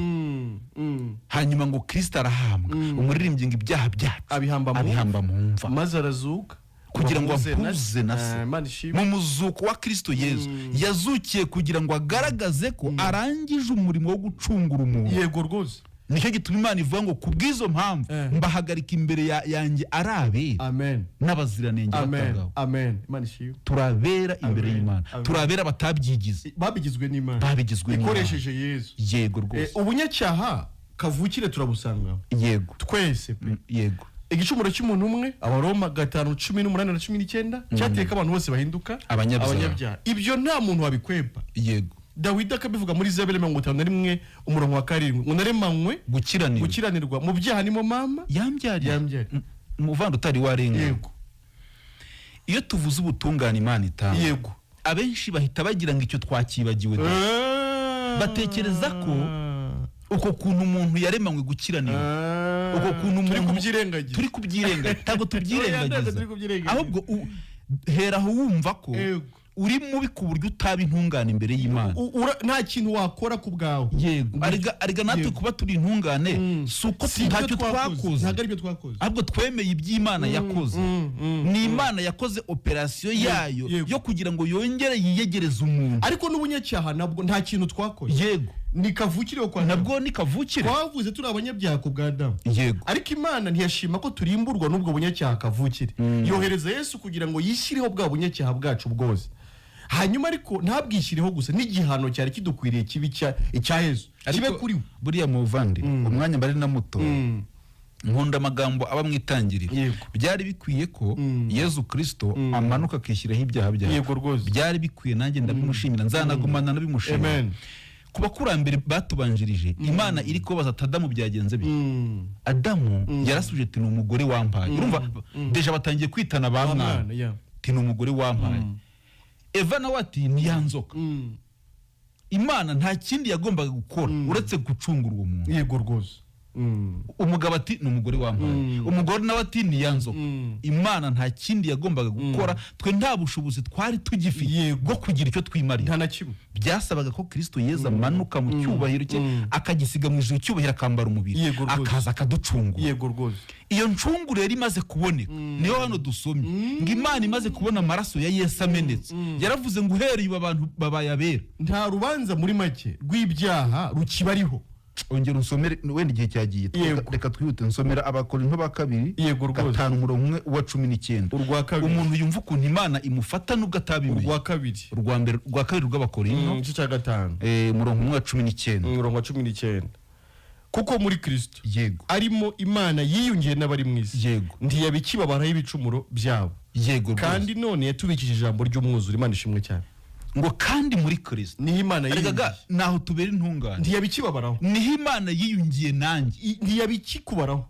Hanyuma ngo Kristo arahambwa umuririmbyi ngo ibyaha byacu abihamba mu mva maze arazuka kugira ngo apuze na se. Mu muzuko wa Kristo Yesu yazukiye kugira ngo agaragaze ko arangije umurimo wo gucungura umuntu. Yego rwose. Nicyo gituma Imana ivuga ngo kubwizo mpamvu mbahagarika imbere yanjye arabe. Amen. N'abaziranenge batagaho. Amen. Imana ishimwe. Turabera imbere y'Imana. Turabera batabyigize. Babigizwe n'Imana. Ikoresheje Yesu. Yego rwose. Ubunyacyaha kavukire turabusanga. Yego. Twese. Yego. Igicumuro cy'umuntu umwe Abaroma 5:18 na 19 cyateka abantu bose bahinduka abanyabyaha. Ibyo nta muntu wabikwepa. Yego. Dawidi akabivuga muri Zaburi 51 umurongo wa 7 ngo naremanywe gukiranirwa mu byaha nimo mama yambyariye. Muvanda utari warenga. Yego. Iyo tuvuze ubutungane Imana itanga. Yego. Abenshi bahita bagira ngo icyo twakibagiwe. Batekereza ko uko kuntu umuntu yaremanywe gukiranirwa uko kuntu umuntu turi kubyirengagiza ntago tubyirengagiza ahubwo heraho wumva ko uri mubi ku buryo utaba intungane imbere y'Imana. Nta kintu wakora ku bwawe. Yego. Ariga natwe kuba turi intungane suko ntacyo twakoze. Ntago aribyo twakoze. Ahubwo twemeye iby'Imana yakoze. Ni Imana yakoze operation yayo yo kugira ngo yongere yiyegereze umuntu. Ariko n'ubunyacyaha nabwo nta kintu twakoze. Yego. ni kavukire kwa nabwo ni kavukire twavuze turi abanyabyaha ku bwa Adamu yego ariko Imana ntiyashima ko turimburwa n'ubwo bunyacyaha kavukire yohereza Yesu kugira ngo yishyireho bwa bunyacyaha bwacu bwose hanyuma ariko ntabwishyireho gusa n'igihano cyari kidukwiriye kibi icya Yesu kibe kuri we buriya muvandi umwanya bari na muto nkunda amagambo aba mwitangirira byari bikwiye ko Yesu Kristo amanuka akishyiraho ibyaha byawe yego rwose byari bikwiye nanjye ndabimushimira nzanagumana nabimushimira kuba kurambere batubanjirije Imana iri kubaza Adamu byagenze bi Adamu yarasubije ati n'umugore wampaye urumva deja batangiye kwitana ba mwana ati n'umugore wampaye Eva nawe ati niyanzoka Imana nta kindi yagombaga gukora uretse gucungura uwo muntu yego rwose umugabo ati n'umugore wampaye umugore nawe ati niyanzoka Imana nta kindi yagombaga gukora twe nta bushobozi twari tugifite bwo kugira icyo twimariye nta na kimwe byasabaga ko Kristo Yesu amanuka mu cyubahiro cye akagisiga mu ijuru cyubahiro akambara umubiri akaza akaducungura yego rwose iyo ncunguro yari imaze kuboneka niyo hano dusomye ngo Imana imaze kubona amaraso ya Yesu amenetse yaravuze ngo uhereye abantu babayabera nta rubanza muri make rw'ibyaha rukibariho ongera unsomere wenda igihe cyagiye reka twihute nsomera Abakorinto ba 2 yego rwose 5 wa 19 urwa kabiri umuntu yumva ukuntu Imana imufata nubwo atabimenye urwa kabiri urwa kabiri rw'Abakorinto igice cya 5 umurongo wa 19 umurongo wa 19 kuko muri Kristo yego arimo Imana yiyungiye n'abari mu isi yego ntiyabikibabaraho ibicumuro byabo yego kandi none yatubikije ijambo ry'umwuzure Imana ishimwe cyane ngo kandi muri Kristo niho Imana yiyungiye naho tubera intungane ntiyabikibabaraho niho Imana yiyungiye nanjye ntiyabikikubaraho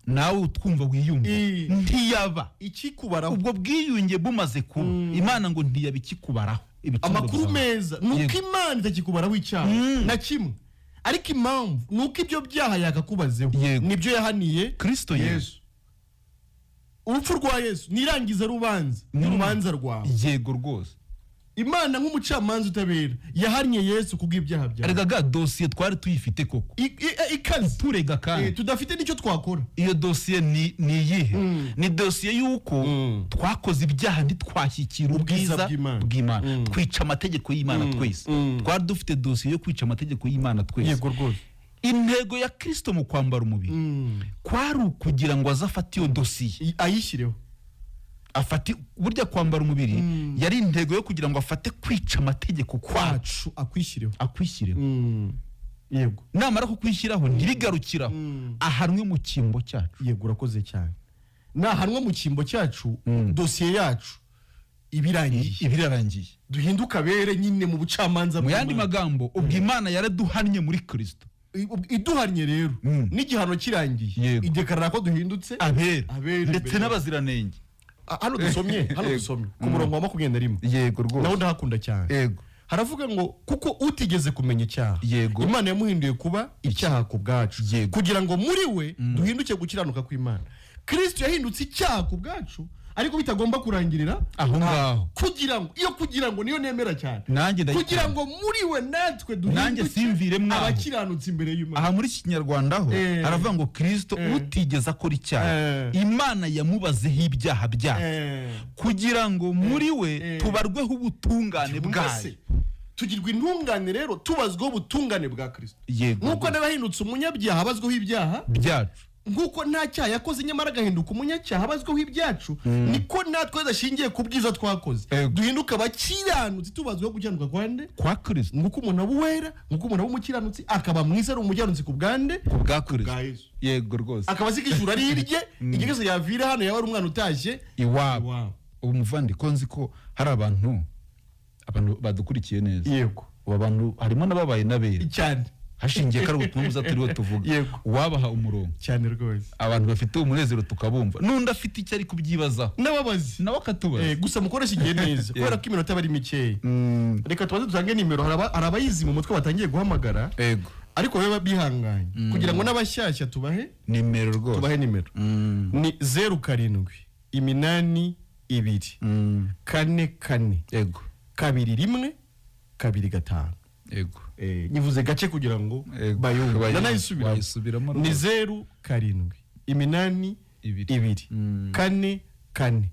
nawe utwumva wiyunge ntiyaba ikikubaraho ubwo bwiyunge bumaze kuba Imana ngo ntiyabikikubaraho amakuru meza nuko Imana itakikubaraho icyaha na kimwe ariko impamvu nuko ibyo byaha yakakubazeho nibyo yahaniye Kristo Yesu urupfu rwa Yesu nirangiza rubanza n'urubanza rwawe yego rwose Imana nk'umucamanza utabera yahannye Yesu kubw'ibyaha byawe arega dosiye twari tuyifite koko ikaze turega kandi tudafite nicyo twakora iyo dosiye ni iyihe ni dosiye yuko twakoze ibyaha ntitwashyikira ubwiza bw'Imana twica amategeko y'Imana twese twari dufite dosiye yo kwica amategeko y'Imana twese yego rwose intego ya Kristo mu kwambara umubiri kwari ukugira ngo azafate iyo dosiye ayishyireho afati burya kwambara umubiri yari intego yo kugira ngo afate kwica amategeko kwacu akwishireho yego namara kukwishyiraho ntibigarukiraho ahanwe mu cyimbo cyacu yego urakoze cyane nahanwe mu cyimbo cyacu dosiye yacu ibirarangiye duhinduka bere nyine mu bucamanza mu yandi magambo ubwo Imana yaraduhannye muri Kristo iduhannye rero n'igihano kirangiye idekarara ko duhindutse abera ndetse n'abaziranenge hano dusomye ku murongo wa 21 yego rwose nawo ndahakunda cyane yego haravuga ngo kuko utigeze kumenya icyaha Imana yamuhinduye kuba icyaha ku bwacu kugira ngo muri we duhinduke gukiranuka kw'Imana Kristo yahindutse icyaha ku bwacu ariko bitagomba kurangirira aho ngaho kugira ngo niyo nemera cyane nanjye kugira ngo muri we natwe duhinduke abakiranutse imbere y'Imana aha muri Kinyarwanda ho aravuga ngo Kristo utigeze akora icyaha Imana yamubazeho ibyaha byacu kugira ngo muri we tubarweho ubutungane bwayo tugirwa intungane rero tubazweho ubutungane bwa Kristo nkuko n'abahindutse umunyabyaha abazweho ibyaha byacu nguko nta cyaha yakoze nyamara agahinduka umunyacyaha abazweho ibyacu niko natwe dashingiye ku bwiza twakoze duhinduka abakiranutsi tubazweho gukiranuka kwande kwa Kristo nguko umuntu abuwera nguko umuntu abumukiranutsi akaba mwiza ari umukiranutsi ku bwande ku bwa Kristo yego rwose akaba zikishura rirye igeze yavira hano yaba ari umwana utashye iwabo ubu muvandi konzi ko hari abantu badukurikiye neza yego abantu harimo nababaye nabera cyane hashingiye kari ubutumbuza turiho tuvuga wabaha umurongo cyane rwose abantu bafite umunezero tukabumva nundi afite icyo ari kubyibazaho n'ababazi nawe akatubaza gusa mukoresha igihe neza kubera ko iminota bari mikeya reka tubaze dutange nimero hari abayizi mu mutwe batangiye guhamagara ariko baba bihanganye kugira ngo n'abashyashya tubahe nimero rwose tubahe nimero ni 07 8 2 4 yego 2 1 2 5 yego nivuze gace kugira ngo bayumve nanayisubiramo ni 07 8 2 4 4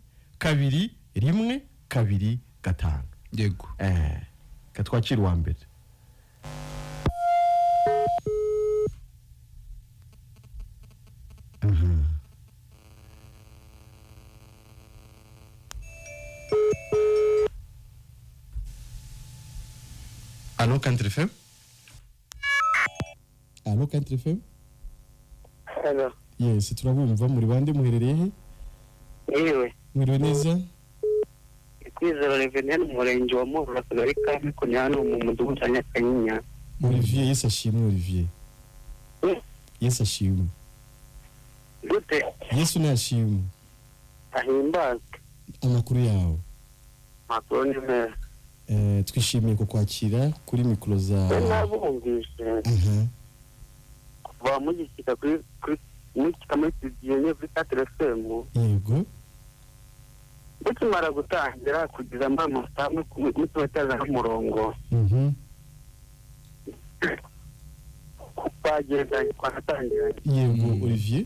2 1 2 5 yego katwakira uwa mbere Allo Country FM. Allo Country FM. Hello. Yes, turabumva muri bande muherereye he? Yewe. Mwiriwe neza. Kwizera Revenant mu murenge wa Muhura Kagari ka Mikoni hano mu mudugudu wa Nyakanyinya. Olivier, Yesu ashimwe Olivier. Yesu ashimwe. Gute? Yesu nashimwe. Ahimbazwe. Amakuru yawe. Makuru ni meza. Twishimiye kukwakira kuri mikoro za nabumvise. Kuva mugishyika kuri muri studio kuri Katerefem. Yego. Ukimara gutangira kugeza amasaha mutwataza umurongo. Kupagenda kwanatangira. Yego Olivier.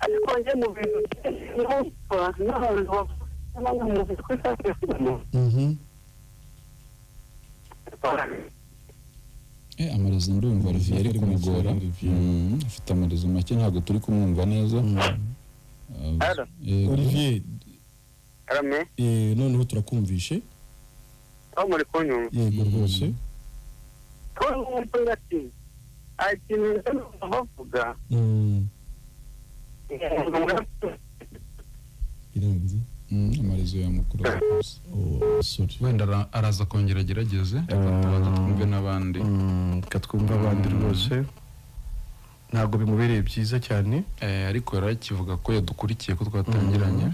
Ariko nje mu bintu n'abantu amarezo ndumva Olivier ari kumugora. Afite amarezo make ntabwo turi kumwumva neza. Olivier. Arame. Noneho turakumvishe. Aho muri kunyumva. Yego rwose. Ko umuntu ati ikintu bavuga. Iranzi. Amarezo ya mukuru rwose. Sorry. Wenda araza kongera agerageze tubanza twumve n'abandi. Katwumva abandi rwose. Ntabwo bimubereye byiza cyane. Ariko yarakivuga ko yadukurikiye ko twatangiranye.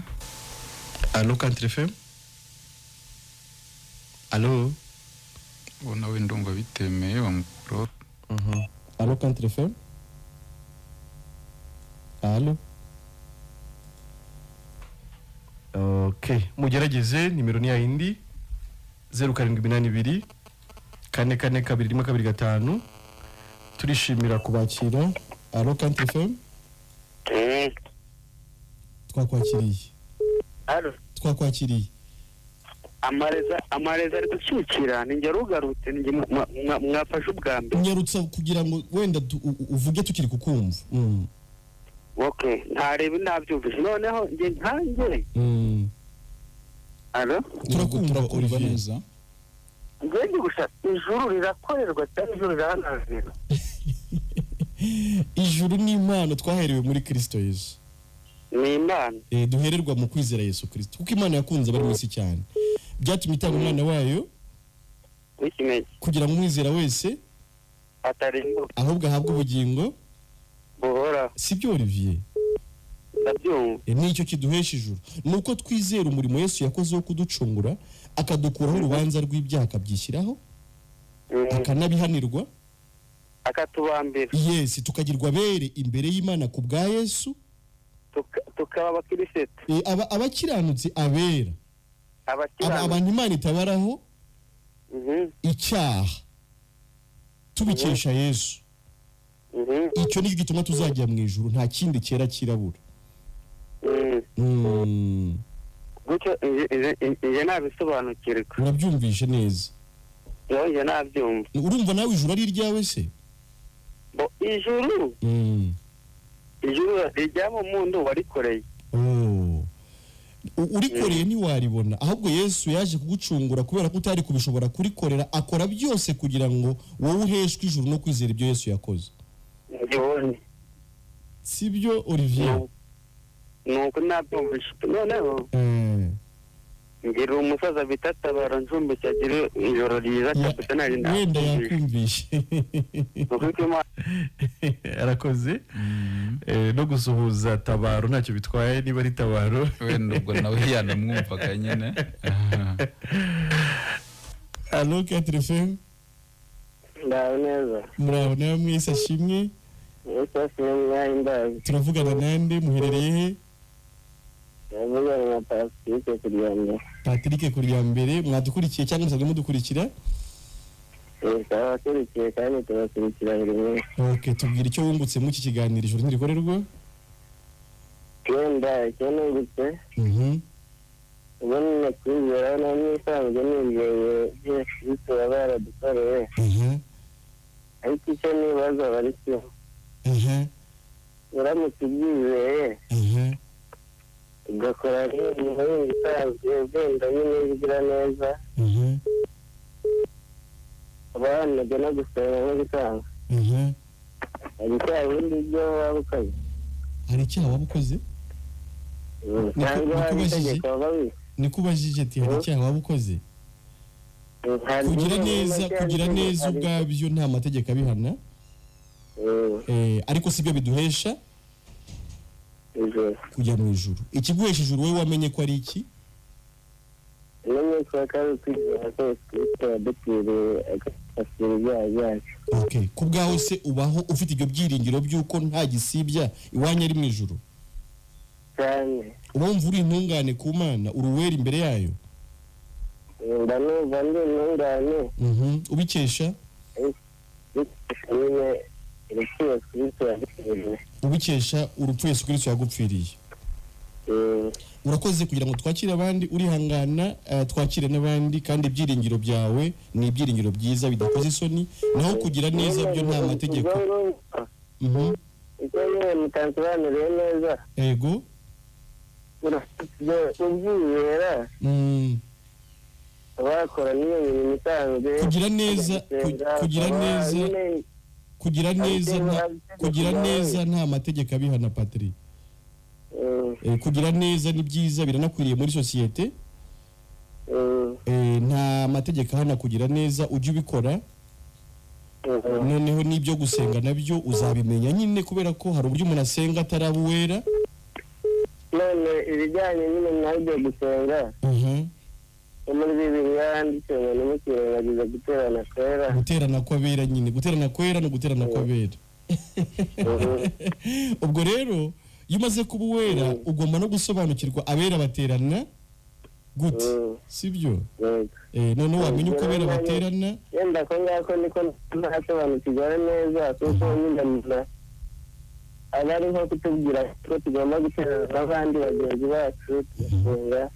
Allo Country FM. Allo. Ubona we ndumva bitemeye wa mukuru. Allo Country FM. Allo. Okay, mugerageze nimero ni yindi 0782 4422 turishimira kubakira. Allo Country FM. Twakwakiriye. Allo. Twakwakiriye. Amareza ari gucikira ninjye rugarutse ninjye mwafashe ubwambe. Nyarutsa kugira ngo wenda uvuge tukiri kukumva. Okay, ntarebe nabyumvise noneho nge nkange. Allo. Turakumva Olivier neza. Ngendi gusha ijuru rirakorerwa cyane ijuru riranazira. Ijuru ni Imana twaherewe muri Kristo Yesu. Ni Imana. Duhererwa mu kwizera Yesu Kristo. Kuko Imana yakunze bari mwisi cyane. Byatumye itanga umwana wayo kugira ngo umwizera wese atarimbuka ahubwo ahabwe ubugingo buhora. Sibyo Olivier? Ndabyumva. Nicyo kiduhesha ijuru. Nuko twizera umurimo Yesu yakoze wo kuducungura akadukuraho urubanza rw'ibyaha akabyishyiraho akanabihanirwa akatubambira. Yes, tukagirwa bere imbere y'Imana ku bwa Yesu tukaba abakristo. Abakiranutse abera. Abantu Imana itabaraho icyaha tubikesha Yesu. Icyo ni gituma tuzajya mu ijuru nta kindi cyera kirabura. Gutyo iye nabisobanukirwa. Urabyumvishe neza? Yo nabyumva. Urumva nawe ijuru ari ryawe se? Ijuru rijyamo umuntu warikoreye. Urikoreye ntiwaribona, ahubwo Yesu yaje kugucungura kubera ko utari kubishobora kurikorera, akora byose kugira ngo wowe uheshwe ijuru no kwizera ibyo Yesu yakoze. Sibyo Olivier? Nuko nabyumvishe. Noneho ngira umusaza bita Tabaro Njumbe cyagire ijoro ryiza cyane narinda. Wenda yakumvishe. Arakoze. No gusuhuza Tabaro ntacyo bitwaye niba ari Tabaro. Wenda ubwo nawe yanamwumvaga nyine. Allo Country FM. Ndaho neza. Muraho nawe mwese ashimwe. Yesu ashimwe mwahimbaza. Turavugana nande muherereye he? Ndavugana na Patrick Kuryambere. Patrick Kuryambere, mwadukurikiye cyangwa musabwe mudukurikira? Twakurikiye kandi tubakurikira buri munsi. Okay, tubwire icyo wungutse mu iki kiganiro ijoro ntirikorerwa? Kenda icyo nungutse. Ubona nakwizera n'imisanzu n'ibyo Yesu yabaradukoreye. Ariko icyo nibaza bari cyo. Uramutse ubyizeye. Ugakora n'ibintu bisanzwe ugenda nyine bigira neza. abana no gusenga no gutanga hari icyaha ibindi byo waba ukoze hari icyaha waba ukoze cyangwa hari itegeko waba wize nikubajije ati hari icyaha waba ukoze kugira neza ubwabyo nta mategeko abihana ariko sibyo biduhesha kujya mu ijuru. Ikiguhesha ijuru wowe wamenye ko ari iki? Namenye ko ari kwizera ko Kristo yadukwiriye agasira ibyaha byacu. Okay, ku bwawe se ubaho ufite ibyo byiringiro by'uko nta gisibya iwanyu ari mu ijuru? Cyane. Urumva uri intungane ku Mana, uruwera imbere yayo? Ndanumva ndi intungane. Ubikesha? Ubikesha urupfu Yesu Kristo yagupfiriye. Urakoze kugira ngo twakire abandi, urihangana twakire n'abandi, kandi ibyiringiro byawe ni ibyiringiro byiza bidakoze isoni, naho kugira neza byo nta mategeko. Icyo nyine mutansobanuriye neza. Yego. Ubyibera. Abakora niyo mirimo isanzwe. Kugira neza nta mategeko abihana, Patrick. Kugira neza ni byiza, biranakwiriye muri sosiyete. Nta mategeko hana kugira neza, ujye ubikora. Noneho n'ibyo gusenga nabyo uzabimenya nyine, kubera ko hari uburyo umuntu asenga atarabuwera. None ibijyanye nyine nabyo gusenga. Muri Bibiliya yanditse ngo ntimukirengagize guterana kwera. Guterana kw'abera nyine, guterana kwera no guterana kw'abera. Ubwo rero iyo umaze kuba uwera ugomba no gusobanukirwa abera baterana gute, sibyo? None wamenye uko abera baterana. Yenda ko ngako niko ntasobanukirwa neza, kuko nyine abari nko kutubwira ko tugomba guterana n'abandi bagenzi bacu tugasenga.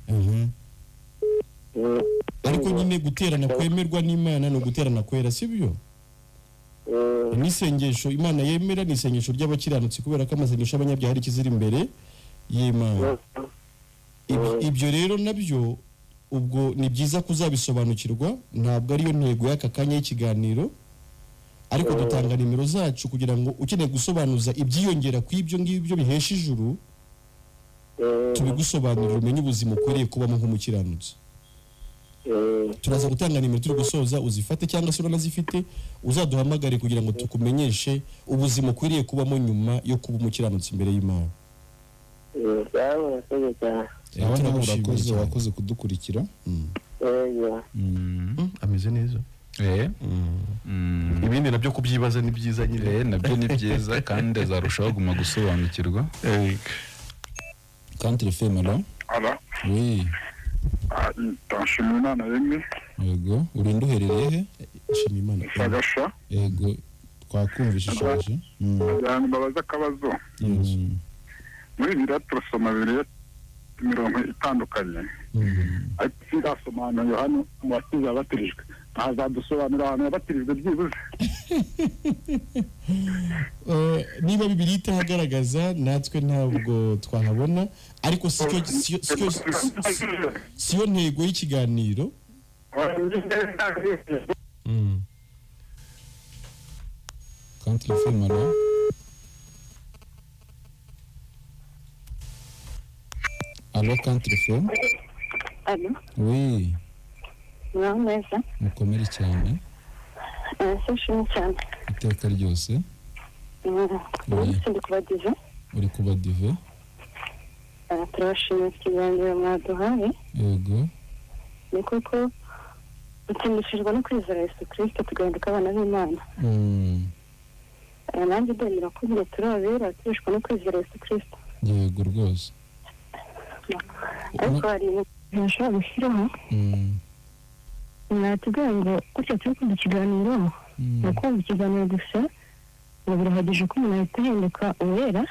Ariko nyine guterana kwemerwa n'Imana no guterana kwera, sibyo? N'isengesho Imana yemera ni isengesho ry'abakiranutsi, kubera ko amasengesho y'abanyabyaha ari kizira imbere y'Imana. Ibyo rero nabyo ubwo ni byiza kuzabisobanukirwa, ntabwo ariyo ntego y'aka kanya y'ikiganiro, ariko dutanga nimero zacu kugira ngo ukeneye gusobanuza ibyiyongera ku ibyo ngibyo bihesha ijuru, tubigusobanurira umenye ubuzima ukwiriye kubamo nk'umukiranutsi. Turaza gutanga nimero turi gusoza, uzifate cyangwa se uranazifite, uzaduhamagare kugira ngo tukumenyeshe ubuzima ukwiriye kubamo nyuma yo kuba umukiranutsi imbere y'Imana. Wakoze kudukurikira. Ameze neza. Ibindi nabyo kubyibaza ni byiza nyine. Nabyo ni byiza kandi azarushaho guma gusobanukirwa. Country Femelo. Ala. Oui. Tanshimimana Remy. Yego, urinde uherereye he? Shimimana. Sagasha. Yego, twakumvishije. Abantu babaza akabazo. Muri Bibiliya turasoma Bibiliya imirongo itandukanye. Ariko sindasoma Yohana Umubatiza yabatirijwe. Azadusobanurira ahantu yabatirijwe byibuze. Niba Bibiliya itahagaragaza natwe ntabwo twahabona, ariko siyo ntego y'ikiganiro. Country Femelo. Allo, Country Fem. Allo. Oui. Neza. Mukomere cyane. Sashimye cyane. Iteka ryose. Ndi kubadive. Uri kubadive. Turashimye ikiganiro mwaduhaye. Yego. Ni koko dutsindishijwe no kwizera Yesu Kristo tugahinduka abana b'Imana. Nanjye ndemera ko nyine turabera turishwa no kwizera Yesu Kristo. Yego rwose. Ariko hari ntashobora gushyiraho. Natubwira ngo gutya turi kumva ikiganiro, ni ukumva ikiganiro gusa, ngo birahagije ko umuntu ahita ahinduka uwera,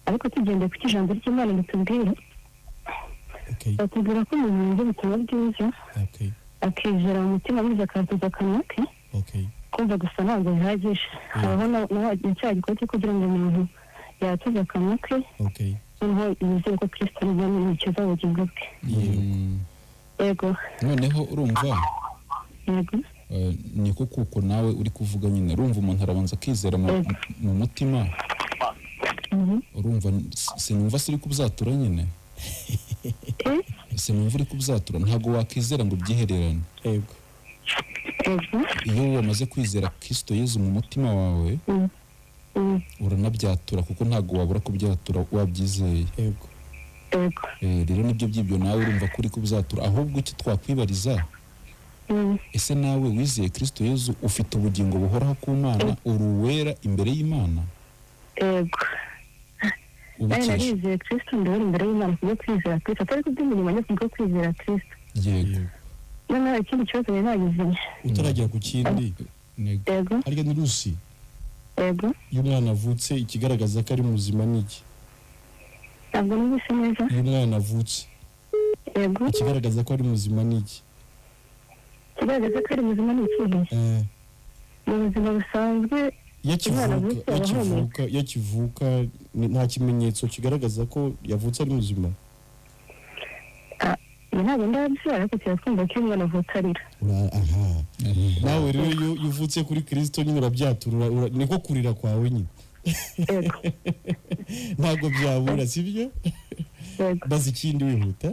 ariko tugendeye ku ijambo ry'Imana ritubwira, batubwira ko umuntu yumva ubutumwa bwiza, akizera mu mutima maze akatuza akanwa ke, kumva gusa ntabwo bihagije. Habaho na cya gikorwa kugira ngo umuntu yatuze akanwa ke, noneho yizere ko Kristo ari umwami n'umukiza w'ubugingo bwe. Yego. Noneho urumva. Yego. niko kuko nawe uri kuvuga nyine urumva umuntu arabanza akizera mu mutima urumva sinumva siri kubyatura nyine sinumva uri kubyatura ntabwo wakizera ngo ubyihererane yego iyo wamaze kwizera Kristo Yezu mu mutima wawe uranabyatura kuko ntabwo wabura kubyatura wabyizeye yego rero nibyo byibyo nawe urumva kuri kubyatura ahubwo icyo twakwibariza ese nawe wizeye Kristo Yezu ufite ubugingo buhoraho ku Mana uruwera imbere y'Imana narizeye Kristo ndabona imbere y'Imana kubwo kwizera Kristo atari kuby'imirimo yo kubwo kwizera Kristo yego noneho ikindi kibazo nagize utaragera ku kindi yego ariko ni Rusi yego iyo umwana avutse ikigaragaza ko ari muzima niki ntabwo nibise neza iyo umwana avutse yego ikigaragaza ko ari muzima niki ikigaragaza ko ari muzima niki mu buzima busanzwe yakivuka nta kimenyetso kigaragaza ko yavutse ari muzima ntabwo ndabyara ariko kiratwumva ko umwana avutse arira nawe rero iyo uvutse kuri Kristo nyine urabyatura niko kurira kwawe nyine ntabwo byabura sibyo bazi ikindi wihuta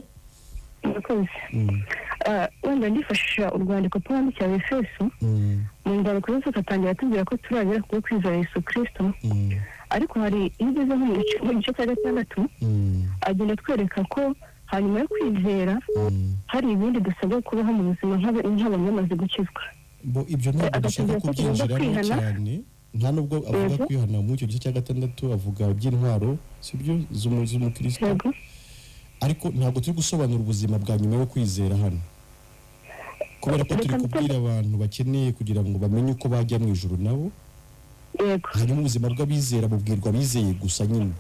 wenda ndifashisha urwandiko twandikira Efeso mu ngaruka zose atangira atubwira ko turagera kubwo kwizera Yesu Kristo ariko hari iyo ugeze nko mu gice cya 6 agenda atwereka ko hanyuma yo kwizera hari ibindi dusabwa kubaho mu buzima nk'abanyamaze gukizwa ibyo ntabwo dushaka kubyinjiramo cyane nta nubwo avuga kwihana mu icyo gice cya 6 avuga by'intwaro sibyo z'umukristo ariko ntabwo turi gusobanura ubuzima bwa nyuma yo kwizera hano kubera ko turi kubwira abantu bakeneye kugira ngo bamenye uko bajya mu ijuru nabo hanyuma ubuzima bw'abizera bubwirwa bizeye gusa nyine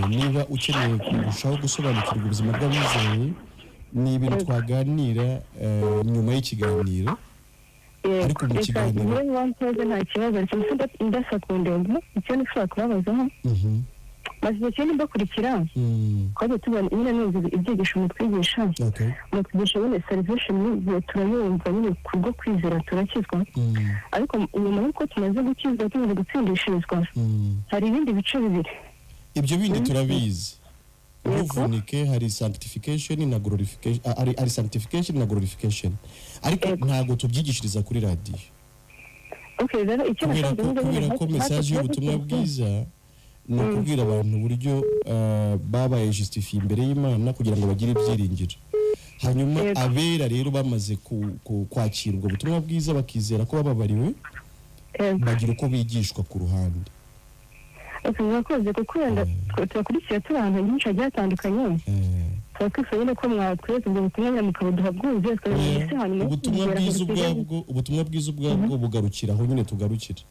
niba ukeneye kurushaho gusobanukirwa ubuzima bw'abizeye ni ibintu twaganira nyuma y'ikiganiro ariko mu kiganiro nta kibazo ndasa ku ndende icyo nishobora kubabazaho maze ikintu mbakurikira kandi tubona nyine n'ubu ibyigisho mutwigisha mutwigisha nyine salvation n'igihe turayumva nyine kubwo kwizera turakizwa ariko nyuma y'uko tumaze gukizwa tumaze gutsindishirizwa hari ibindi bice bibiri ibyo bindi turabizi ubuvunike hari sanctification na glorification ari sanctification na glorification ariko ntabwo tubyigishiriza kuri radio rero icyo kubera ko message y'ubutumwa bwiza ni ukubwira abantu uburyo babaye justifiye imbere y'Imana kugira ngo bagire ibyiringiro hanyuma abera rero bamaze kwakira ubwo butumwa bwiza bakizera ko bababariwe bagira uko bigishwa ku ruhande mwakoze kuko wenda turakurikira turi ahantu henshi hagiye hatandukanye turakwifuza ko mwatwereka ubwo butumwa nyine mukabuduha bwuzuye twese hanyuma ubutumwa bwiza ubwabwo bugarukira aho nyine tugarukira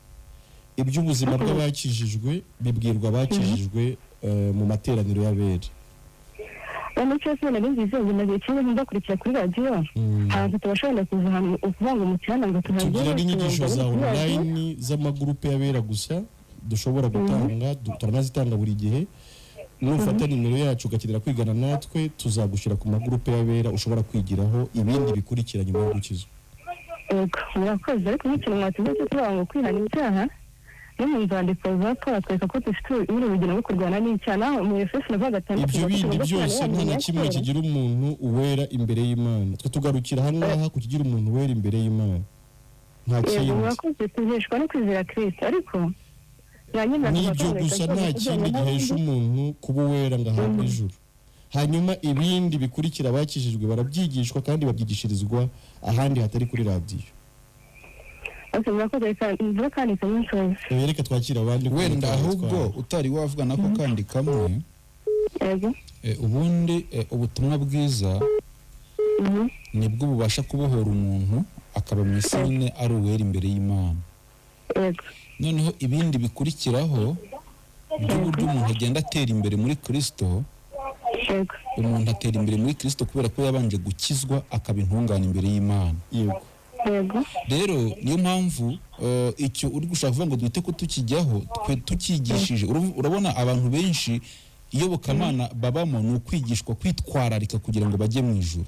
iby'ubuzima bw'abakijijwe bibwirwa abakijijwe mu materaniro y'abera icyo cyose ngize nyuma y'ikindi ndakurikira kuri radio ntabwo tubashobora kuza ahantu ukuvanga umucyana ngo tugira n'inyigisho za online z'amagurupe y'abera gusa dushobora gutanga turanazitanga buri gihe nufata nimero yacu ugakenera kwigana natwe tuzagushyira ku magurupe y'abera ushobora kwigiraho ibindi bikurikira nyuma yo gukizwa murakoze ariko nk'ikintu mwatuze cyo kuvuga ngo kwihana icyaha no mu nzandiko za Paul atwereka ko dufite urugero rwo kurwana n'icyaha naho mu Efeso navuga 6 ibyo bindi byose nta na kimwe kigira umuntu uwera imbere y'Imana twe tugarukira hano aha kukigira umuntu uwera imbere y'Imana nta kintu murakoze tujeshwa no kwizera Kristo ariko n'ibyo gusa nta kindi gihesha umuntu kuba uwera ngo ahabwe ijuru hanyuma ibindi bikurikira abakijijwe barabyigishwa kandi babyigishirizwa ahandi hatari kuri radio reka twakira abandi wenda ahubwo utari wavuga nako kandi kamwe ubundi ubutumwa bwiza nibwo bubasha kubohora umuntu akaba mu isi nyine ari uwera imbere y'Imana noneho ibindi bikurikiraho by'uburyo umuntu agenda atera imbere muri Kristo umuntu atera imbere muri Kristo kubera ko yabanje gukizwa akaba intungane imbere y'Imana rero niyo mpamvu icyo uri gushaka kuvuga ngo duhite ko tukijyaho twe tukigishije urabona abantu benshi iyobokamana babamo ni ukwigishwa kwitwararika kugira ngo bajye mu ijuru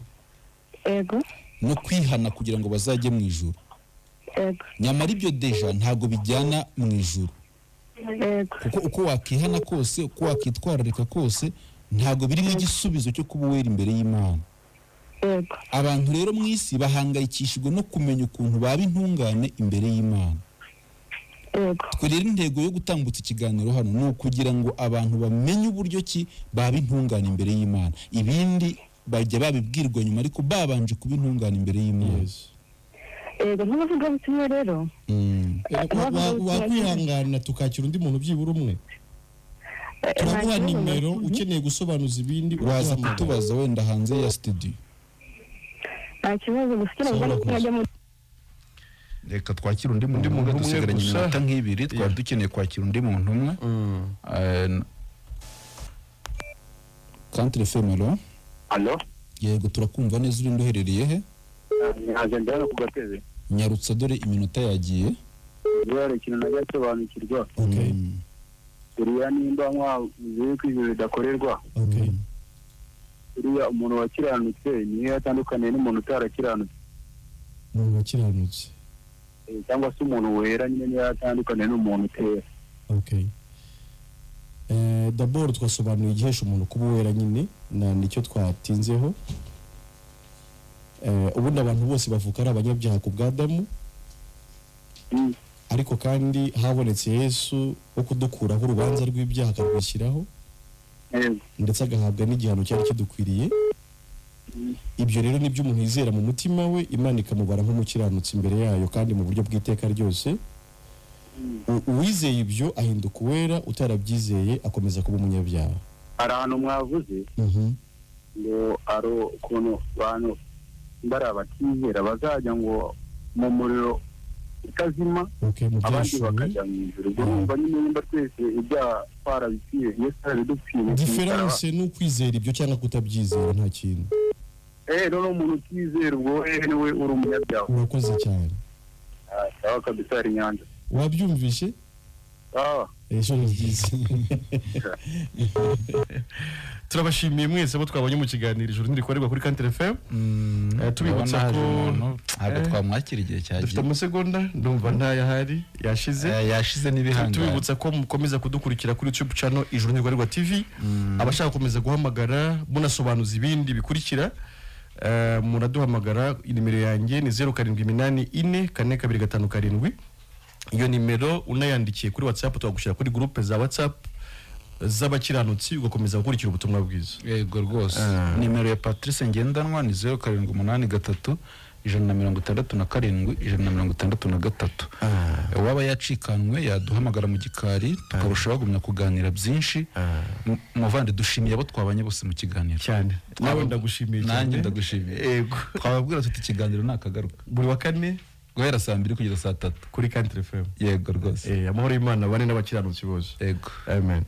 no kwihana kugira ngo bazajye mu ijuru. yego Nyamara ibyo deja ntago bijyana mu ijuru, yego kuko uko wakihana kose, uko wakitwararika kose, ntago birimo igisubizo cyo kuba wera imbere y'Imana. yego Abantu rero mu isi bahangayikishijwe no kumenya ukuntu baba intungane imbere y'Imana. yego Twe rero intego yo gutambutsa ikiganiro hano ni ukugira ngo abantu bamenye uburyo ki baba intungane imbere y'Imana. Ibindi bajya babibwirwa nyuma, ariko babanje kuba intungane imbere y'Imana. yego nk'umuvugabutumwa rero wakwihangana tukakira undi muntu byibura umwe, turaguha nimero ukeneye gusobanuza ibindi Waza uraduhamagara. kutubaza wenda hanze ya studio. nta kibazo gusa kugira ngo Sawa, najya mu Reka twakira undi muntu muntu umwe, umwe dusigaranye gusa. iminota nk'ibiri, twari dukeneye kwakira undi muntu umwe. Country Femelo, alo yego turakumva neza, uri uherereye he? ntaje ndabona ku gatebe Nyarutsa dore iminota yagiye. rero ikintu najya sobanukirwa Okay. uriya nimba mwavuze ko ibyo bidakorerwa Okay. uriya umuntu wakiranutse niyo yatandukaniye n'umuntu utarakiranutse, umuntu wakiranutse. cyangwa se umuntu wera nyine niyo yatandukaniye n'umuntu utera. Okay. D'abord twasobanuye igihesha umuntu kuba wera nyine, nicyo twatinzeho. Ubundi abantu bose bavuka ari abanyabyaha ku bwa Adamu, ariko kandi habonetse Yesu wo kudukuraho urubanza rw'ibyaha akarwishyiraho, ndetse agahabwa n'igihano cyari kidukwiriye. Ibyo rero nibyo umuntu yizera mu mutima we, Imana ikamubara nk'umukiranutsi imbere yayo kandi mu buryo bw'iteka ryose. Uwizeye ibyo ahinduka uwera, utarabyizeye akomeza kuba umunyabyaha. Hari ahantu mwavuze ngo ari ukuntu abantu bari abatizera bazajya ngo mu muriro utazima, Okay, mu abandi byashuwe. bakajya mu ijuru. Urumva nyine nimba twese ibyaha twarabipfiye, Yesu arabidupfira. Diferanse ni ukwizera ibyo cyangwa kutabyizera, nta kintu. Rero umuntu utizera ubwo wewe niwe uri umunyabyaha. Urakoze cyane. Sawa kabisa, ari Nyanza. Wabyumvishe? Ejo ni byiza. turabashimiye mwese abo twabonye mu kiganiro ijuru ntirikorerwa kuri Country FM. Tubibutsa ko ntabwo twamwakira igihe cyagiye. dufite amasegonda ndumva ntayahari yashize n'ibihangano. tubibutsa ko mukomeza kudukurikira kuri YouTube channel ijuru ntirikorerwa TV. Abashaka gukomeza guhamagara munasobanuza ibindi bikurikira, muraduhamagara. Nimero yanjye ni 07844225. Iyo nimero unayandikiye kuri WhatsApp twagushyira kuri groupe za WhatsApp z'abakiranutsi, ugakomeza gukurikira ubutumwa bwiza. Yego rwose. Nimero ya Patrice ngendanwa ni 0783 167 163. Waba yacikanwe yaduhamagara mu gikari tukarushaho gumya kuganira byinshi. Muvande dushimiye abo twabanye bose mu kiganiro cyane. Nawe ndagushimiye cyane. Nanjye ndagushimiye. Yego. Twababwira tuti ikiganiro nakagaruka buri wa kane guhera saa 2 kugeza saa 3 kuri Country FM. Yego rwose. Amahoro y'Imana bane n'abakiranutsi bose. Yego. Amen.